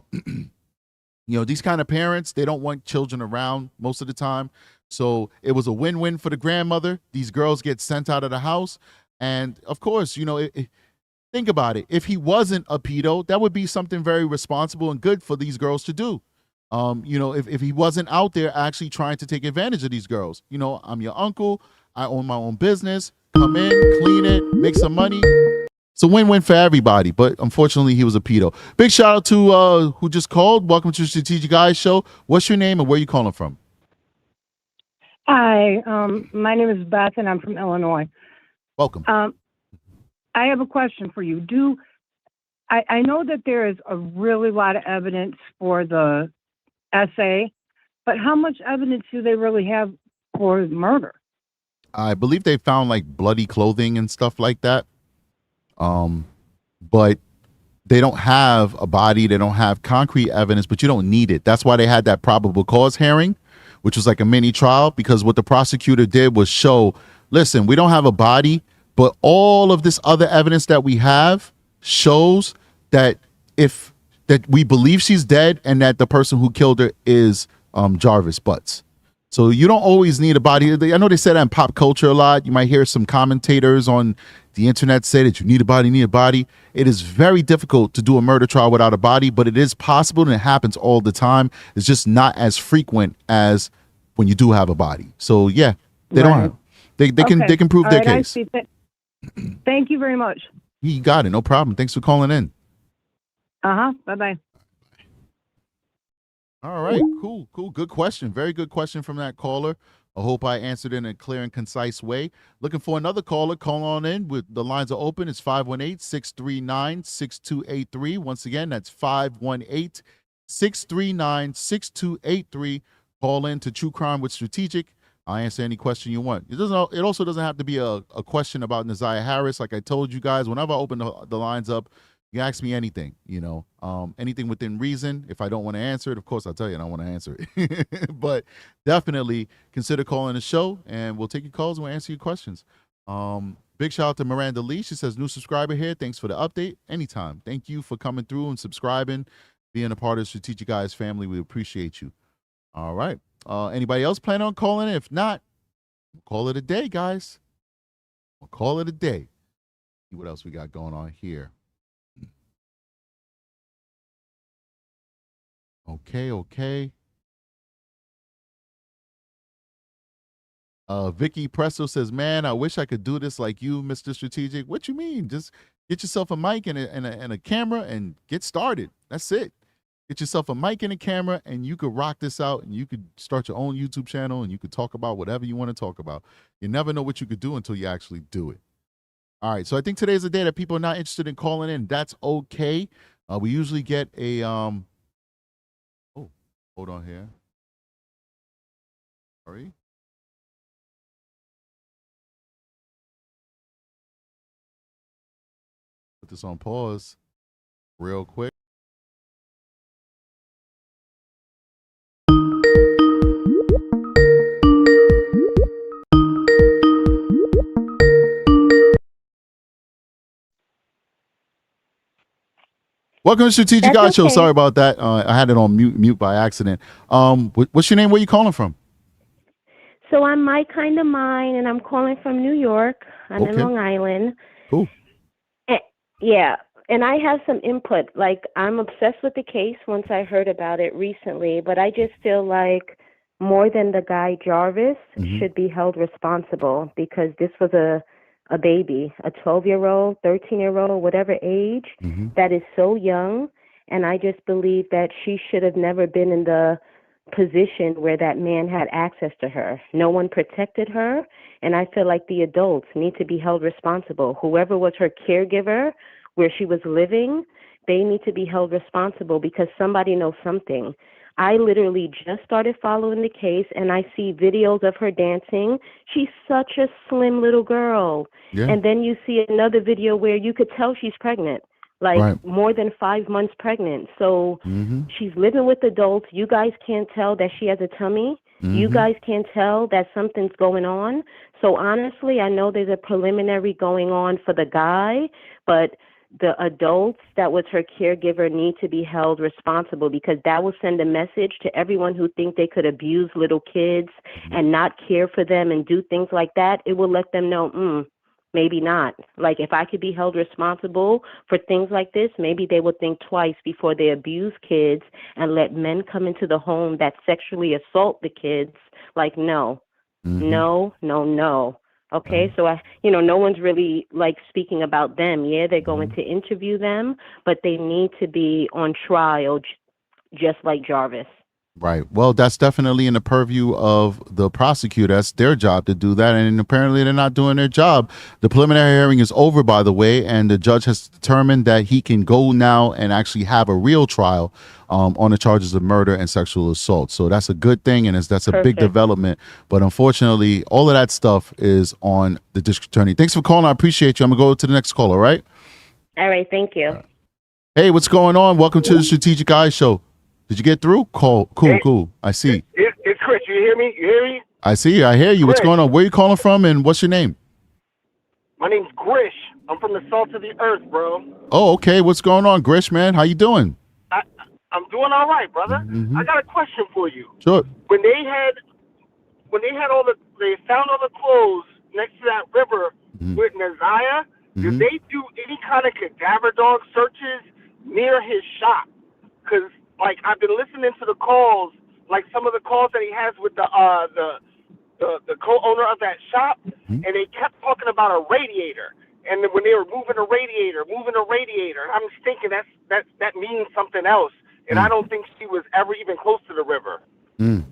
know, these kind of parents, they don't want children around most of the time. So it was a win-win for the grandmother. These girls get sent out of the house. And of course, you know, think about it. If he wasn't a pedo, that would be something very responsible and good for these girls to do. You know, if he wasn't out there actually trying to take advantage of these girls. You know, I'm your uncle. I own my own business. Come in, clean it, make some money. It's a win-win for everybody, but unfortunately, he was a pedo. Big shout out to who just called. Welcome to the Strategic Eyes Show. What's your name and where are you calling from? Hi, my name is Beth, and I'm from Illinois. Welcome. I have a question for you. I know that there is a really lot of evidence for the essay, but how much evidence do they really have for murder? I believe they found like bloody clothing and stuff like that. But they don't have a body. They don't have concrete evidence, but you don't need it. That's why they had that probable cause hearing, which was like a mini trial, because what the prosecutor did was show, listen, we don't have a body, but all of this other evidence that we have shows that that we believe she's dead and that the person who killed her is Jarvis Butts. So you don't always need a body. I know they say that in pop culture a lot. You might hear some commentators on the internet say that you need a body. It is very difficult to do a murder trial without a body, but it is possible and it happens all the time. It's just not as frequent as when you do have a body. So yeah, they don't have. They can prove their case. Thank you very much. You got it. No problem. Thanks for calling in. Bye-bye. All right, cool. Good question. Very good question from that caller. I hope I answered it in a clear and concise way. Looking for another caller. Call on in. The lines are open. It's 518-639-6283. Once again, that's 518-639-6283. Call in to True Crime with Strategic. I'll answer any question you want. It also doesn't have to be a question about Naziyah Harris. Like I told you guys, whenever I open the lines up, you ask me anything, anything within reason. If I don't want to answer it, of course, I'll tell you I don't want to answer it. But definitely consider calling the show, and we'll take your calls and we'll answer your questions. Big shout out to Miranda Lee. She says, new subscriber here. Thanks for the update. Anytime. Thank you for coming through and subscribing, being a part of the Strategic Guys family. We appreciate you. All right. Anybody else plan on calling in? If not, we'll call it a day, guys. We'll call it a day. See what else we got going on here. Okay. Vicky Presto says, man, I wish I could do this like you, Mr. Strategic. What you mean? Just get yourself a mic and a camera and get started. That's it. Get yourself a mic and a camera and you could rock this out, and you could start your own YouTube channel and you could talk about whatever you want to talk about. You never know what you could do until you actually do it. All right. So I think today's the day that people are not interested in calling in. That's okay. We usually get a hold on here. Sorry. Put this on pause real quick. Welcome to Strategic Guys Show. Sorry about that. I had it on mute by accident. What's your name? Where are you calling from? So I'm My Kind of Mine, and I'm calling from New York. I'm in Long Island. Cool. Yeah, and I have some input. Like, I'm obsessed with the case once I heard about it recently, but I just feel like more than the guy Jarvis should be held responsible, because this was a baby, a 12-year-old, 13-year-old, whatever age, that is so young. And I just believe that she should have never been in the position where that man had access to her. No one protected her. And I feel like the adults need to be held responsible. Whoever was her caregiver where she was living, they need to be held responsible, because somebody knows something. I literally just started following the case, and I see videos of her dancing. She's such a slim little girl. Yeah. And then you see another video where you could tell she's pregnant, like more than 5 months pregnant. So she's living with adults. You guys can't tell that she has a tummy. You guys can't tell that something's going on. So honestly, I know there's a preliminary going on for the guy, but the adults that was her caregiver need to be held responsible, because that will send a message to everyone who think they could abuse little kids and not care for them and do things like that. It will let them know, maybe not. Like, if I could be held responsible for things like this, maybe they would think twice before they abuse kids and let men come into the home that sexually assault the kids. Like, no. Okay, so no one's really like speaking about them. Yeah, they're going to interview them, but they need to be on trial, just like Jarvis. Right. Well, that's definitely in the purview of the prosecutor. That's their job to do that, and apparently they're not doing their job. The preliminary hearing is over, by the way, and the judge has determined that he can go now and actually have a real trial on the charges of murder and sexual assault. So that's a good thing, and that's a big development. But unfortunately, all of that stuff is on the district attorney. Thanks for calling. I appreciate you. I'm going to go to the next caller, right? All right. Thank you. Hey, what's going on? Welcome to the Strategic Guys Show. Did you get through? Cool. I see. It's Chris. You hear me? I see you. I hear you. What's going on? Where are you calling from, and what's your name? My name's Grisch. I'm from the salt of the earth, bro. Oh, okay. What's going on, Grisch, man? How you doing? I'm doing all right, brother. I got a question for you. Sure. When they had when they had they found all the clothes next to that river with Naziyah, did they do any kind of cadaver dog searches near his shop? Because like I've been listening to the calls, like some of the calls that he has with the co-owner of that shop, and they kept talking about a radiator. And then when they were moving a radiator, I'm just thinking that means something else. And I don't think she was ever even close to the river.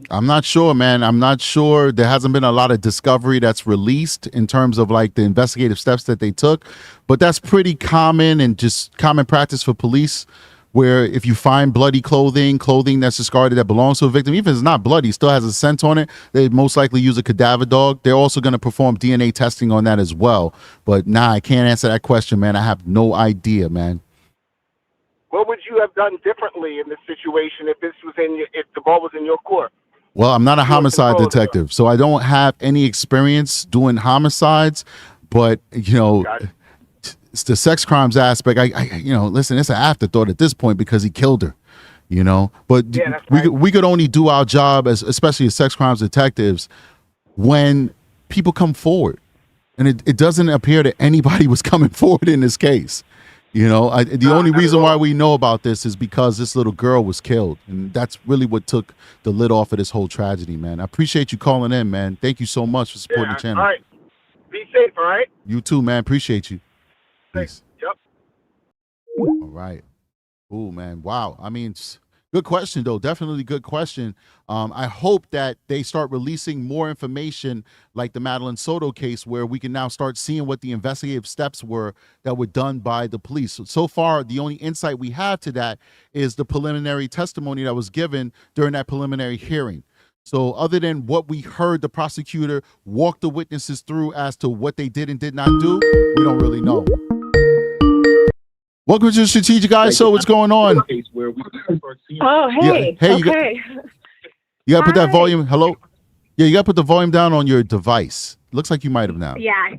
I'm not sure, man. I'm not sure. There hasn't been a lot of discovery that's released in terms of like the investigative steps that they took, but that's pretty common and just common practice for police, where if you find bloody clothing that's discarded that belongs to a victim, even if it's not bloody, still has a scent on it, they most likely use a cadaver dog. They're also going to perform DNA testing on that as well. But I can't answer that question, man. I have no idea, man. What would you have done differently in this situation if the ball was in your court? Well, I'm not a homicide detective, so I don't have any experience doing homicides, but it's the sex crimes aspect. Listen, it's an afterthought at this point because he killed her, but we could only do our job especially as sex crimes detectives when people come forward, and it doesn't appear that anybody was coming forward in this case. The only reason why we know about this is because this little girl was killed, and that's really what took the lid off of this whole tragedy, man. I appreciate you calling in, man. Thank you so much for supporting the channel. All right. Be safe, all right? You too, man. Appreciate you. Peace. Yep. All right. Ooh, man. Wow. I mean, good question, though. Definitely good question. I hope that they start releasing more information like the Madeline Soto case, where we can now start seeing what the investigative steps were that were done by the police. So far, the only insight we have to that is the preliminary testimony that was given during that preliminary hearing. So other than what we heard the prosecutor walk the witnesses through as to what they did and did not do, we don't really know. Welcome to the Strategic Eye Show. What's going on? Oh, hey. Yeah. Hey, okay. You got to put that volume. Hello? Yeah, you got to put the volume down on your device. Looks like you might have now. Yeah.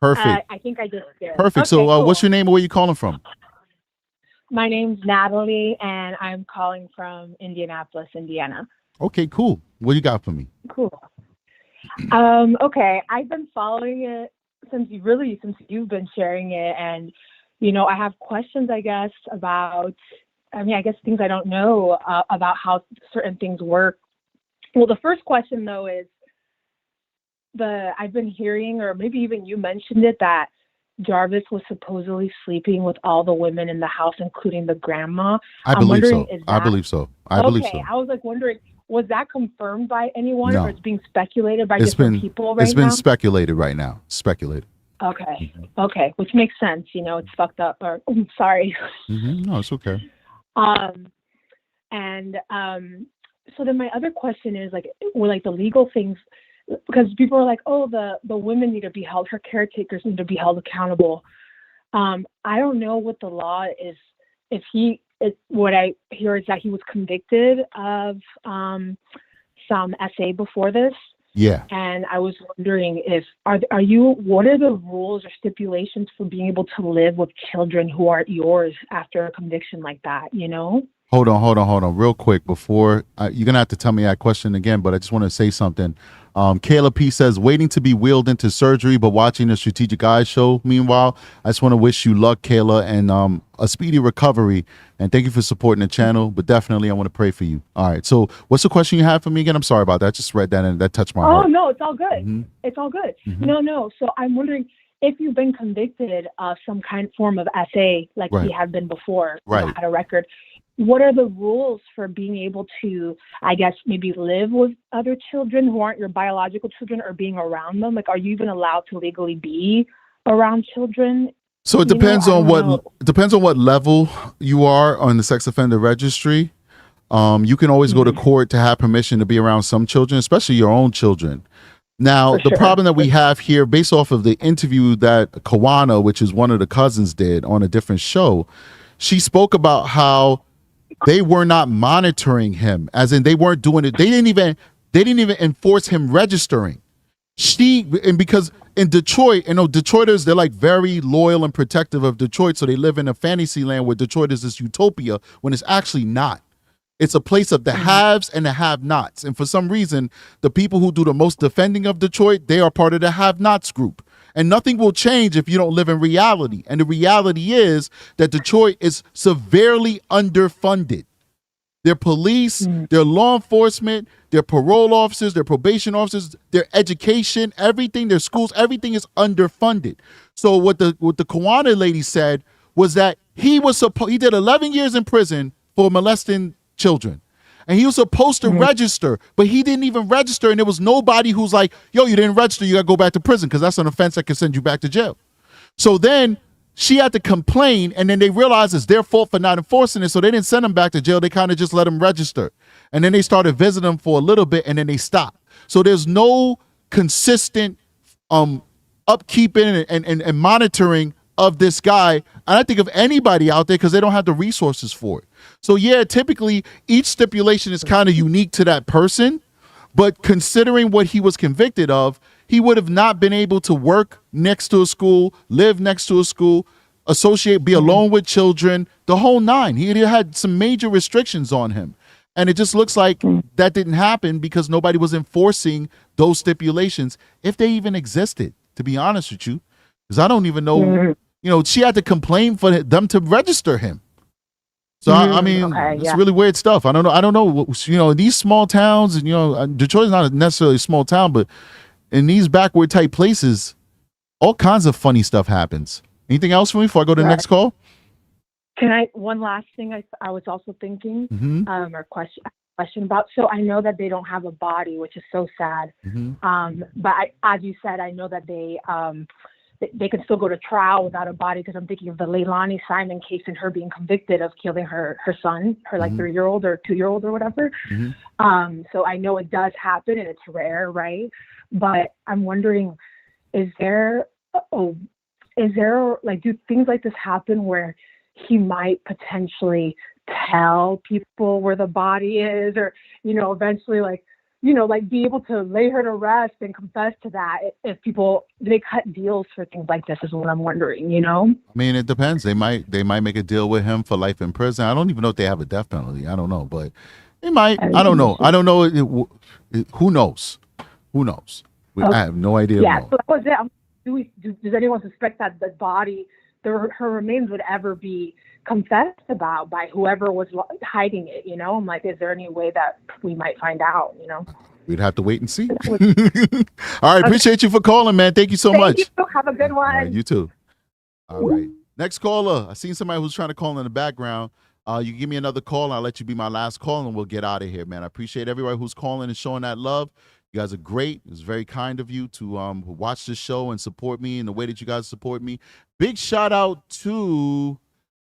Perfect. I think I just did. Perfect. Okay, So cool. what's your name and where you calling from? My name's Natalie, and I'm calling from Indianapolis, Indiana. Okay, cool. What you got for me? Cool. Okay. I've been following it since you've been sharing it, and I have questions, I guess, about, things I don't know about how certain things work. Well, the first question, though, is I've been hearing, or maybe even you mentioned it, that Jarvis was supposedly sleeping with all the women in the house, including the grandma. I believe so. I believe so. I was wondering, was that confirmed by anyone, No. or it's being speculated by different people right now? It's been speculated right now. Speculated. Okay. Okay. Which makes sense. It's fucked up. Or I'm sorry. No, it's okay. So then my other question is the legal things, because people are like, oh, the women need to be held, her caretakers need to be held accountable. I don't know what the law is. What I hear is that he was convicted of some SA before this. Yeah. And I was wondering what are the rules or stipulations for being able to live with children who aren't yours after a conviction like that, Hold on. Real quick before you're going to have to tell me that question again, but I just want to say something. Kayla P says, waiting to be wheeled into surgery, but watching the Strategic Eye Show. Meanwhile, I just want to wish you luck, Kayla, and a speedy recovery. And thank you for supporting the channel. But definitely, I want to pray for you. All right. So what's the question you have for me again? I'm sorry about that. I just read that and that touched my heart. Oh, no, it's all good. Mm-hmm. It's all good. Mm-hmm. No. So I'm wondering if you've been convicted of some form of SA, like Right. he had been before, Right. had a record. What are the rules for being able to, I guess, maybe live with other children who aren't your biological children, or being around them? Like, are you even allowed to legally be around children? So it depends on what level you are on the sex offender registry. You can always go to court to have permission to be around some children, especially your own children. Now, the problem that we have here, based off of the interview that Kawana, which is one of the cousins, did on a different show, she spoke about how they were not monitoring him, as in they weren't doing it. They didn't even enforce him registering. Because in Detroit, Detroiters, they're like very loyal and protective of Detroit. So they live in a fantasy land where Detroit is this utopia when it's actually not. It's a place of the haves and the have-nots. And for some reason, the people who do the most defending of Detroit, they are part of the have-nots group. And nothing will change if you don't live in reality. And the reality is that Detroit is severely underfunded. Their police, their law enforcement, their parole officers, their probation officers, their education, everything, their schools, everything is underfunded. So what the Kawana lady said was that he did 11 years in prison for molesting children. And he was supposed to register, but he didn't even register. And there was nobody who's like, yo, you didn't register, you got to go back to prison, because that's an offense that can send you back to jail. So then she had to complain, and then they realized it's their fault for not enforcing it, so they didn't send him back to jail. They kind of just let him register. And then they started visiting him for a little bit, and then they stopped. So there's no consistent upkeeping and monitoring of this guy. And I think of anybody out there, because they don't have the resources for it. So yeah, typically each stipulation is kind of unique to that person, but considering what he was convicted of, he would have not been able to work next to a school, live next to a school, be alone with children, the whole nine. He had some major restrictions on him. And it just looks like that didn't happen because nobody was enforcing those stipulations, if they even existed, to be honest with you. Because I don't even know, she had to complain for them to register him. So I mean, it's really weird stuff. I don't know. These small towns, and Detroit's not necessarily a small town, but in these backward type places, all kinds of funny stuff happens. Anything else for me before I go to the next call? One last thing I was also thinking, or question about. So I know that they don't have a body, which is so sad. But as you said, I know that they can still go to trial without a body, because I'm thinking of the Leilani Simon case and her being convicted of killing her son, her 3-year-old or 2-year-old or whatever. So I know it does happen and it's rare, right? But I'm wondering, do things like this happen where he might potentially tell people where the body is, or, eventually be able to lay her to rest and confess to that, if they cut deals for things like this, is what I'm wondering, I mean, it depends. They might make a deal with him for life in prison. I don't even know if they have a death penalty. I don't know, but they might. I don't know. Who knows? I have no idea. Yeah, so that was it. Does anyone suspect that the body, her remains, would ever be confessed about by whoever was hiding it? I'm like, is there any way that we might find out? We'd have to wait and see. All right, appreciate you for calling, man. Thank you so much. You. Have a good one. All right, you too. All right, next caller. I seen somebody who's trying to call in the background. You can give me another call, and I'll let you be my last call, and we'll get out of here, man. I appreciate everybody who's calling and showing that love. You guys are great. It's very kind of you to watch this show and support me in the way that you guys support me. Big shout out to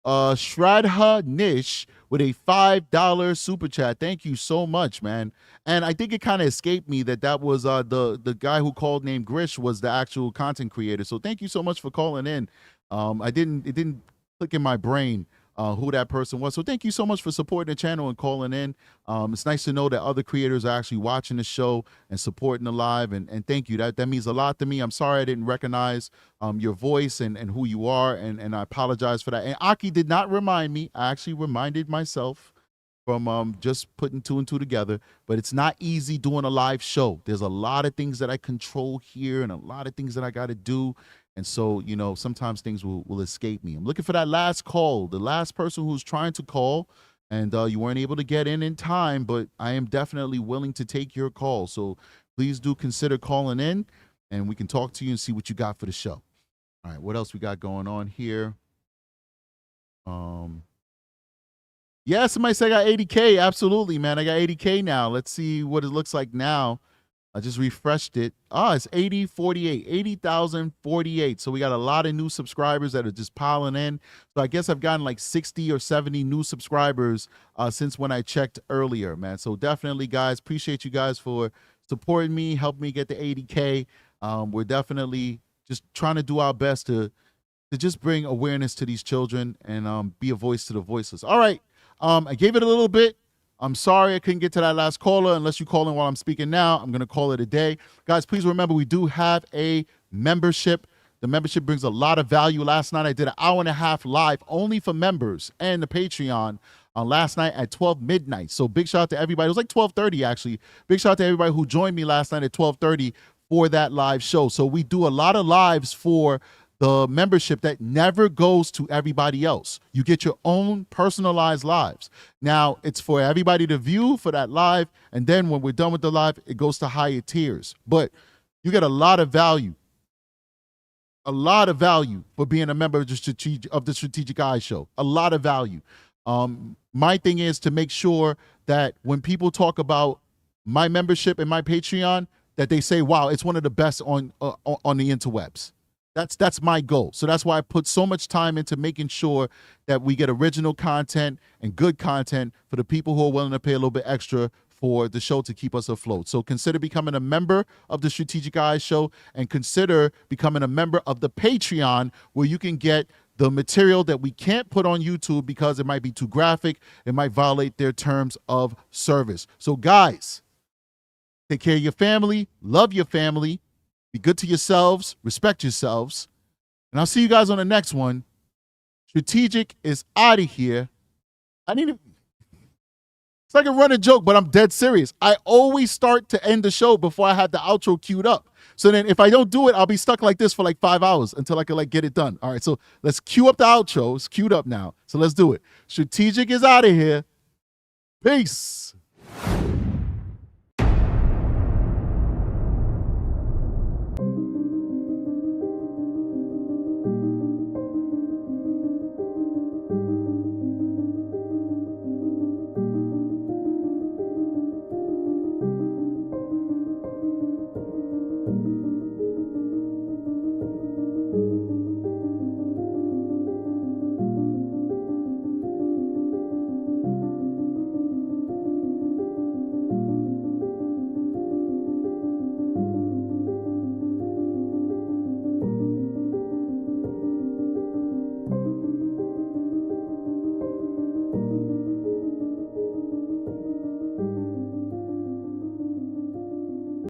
Shradha Nish with a $5 super chat. Thank you so much, man. And I think it kind of escaped me that was the guy who called named Grisch was the actual content creator. So thank you so much for calling in. It didn't click in my brain who that person was. So thank you so much for supporting the channel and calling in. It's nice to know that other creators are actually watching the show and supporting the live. And thank you. That means a lot to me. I'm sorry I didn't recognize your voice and who you are. And I apologize for that. And Aki did not remind me. I actually reminded myself from just putting 2 and 2 together. But it's not easy doing a live show. There's a lot of things that I control here and a lot of things that I got to do. And so, sometimes things will escape me. I'm looking for that last call, the last person who's trying to call, and you weren't able to get in time, but I am definitely willing to take your call. So please do consider calling in, and we can talk to you and see what you got for the show. All right, what else we got going on here? Yeah, somebody said I got 80K. Absolutely, man. I got 80K now. Let's see what it looks like now. I just refreshed it. It's 80,048. So we got a lot of new subscribers that are just piling in. So I guess I've gotten like 60 or 70 new subscribers since when I checked earlier, man. So definitely, guys, appreciate you guys for supporting me, helping me get to 80K. We're definitely just trying to do our best to just bring awareness to these children and be a voice to the voiceless. All right. I gave it a little bit. I'm sorry I couldn't get to that last caller. Unless you call in while I'm speaking now, I'm going to call it a day. Guys, please remember we do have a membership. The membership brings a lot of value. Last night I did an hour and a half live only for members and the Patreon. last night at 12 midnight. So big shout out to everybody. It was like 12:30 actually. Big shout out to everybody who joined me last night at 12:30 for that live show. So we do a lot of lives for the membership that never goes to everybody else. You get your own personalized lives. Now, it's for everybody to view for that live, and then when we're done with the live, it goes to higher tiers. But you get a lot of value for being a member of the Strategic Eyes Show. A lot of value. My thing is to make sure that when people talk about my membership and my Patreon, that they say, wow, it's one of the best on the interwebs. That's my goal. So that's why I put so much time into making sure that we get original content and good content for the people who are willing to pay a little bit extra for the show to keep us afloat. So consider becoming a member of the Strategic Eyes Show, and consider becoming a member of the Patreon, where you can get the material that we can't put on YouTube because it might be too graphic. It might violate their terms of service. So guys, take care of your family, love your family, be good to yourselves, respect yourselves, and I'll see you guys on the next one. Strategic is out of here. It's like a running joke, but I'm dead serious. I always start to end the show before I have the outro queued up. So then if I don't do it, I'll be stuck like this for like 5 hours until I can like get it done. All right, so let's cue up the outro. It's queued up now. So let's do it. Strategic is out of here. Peace.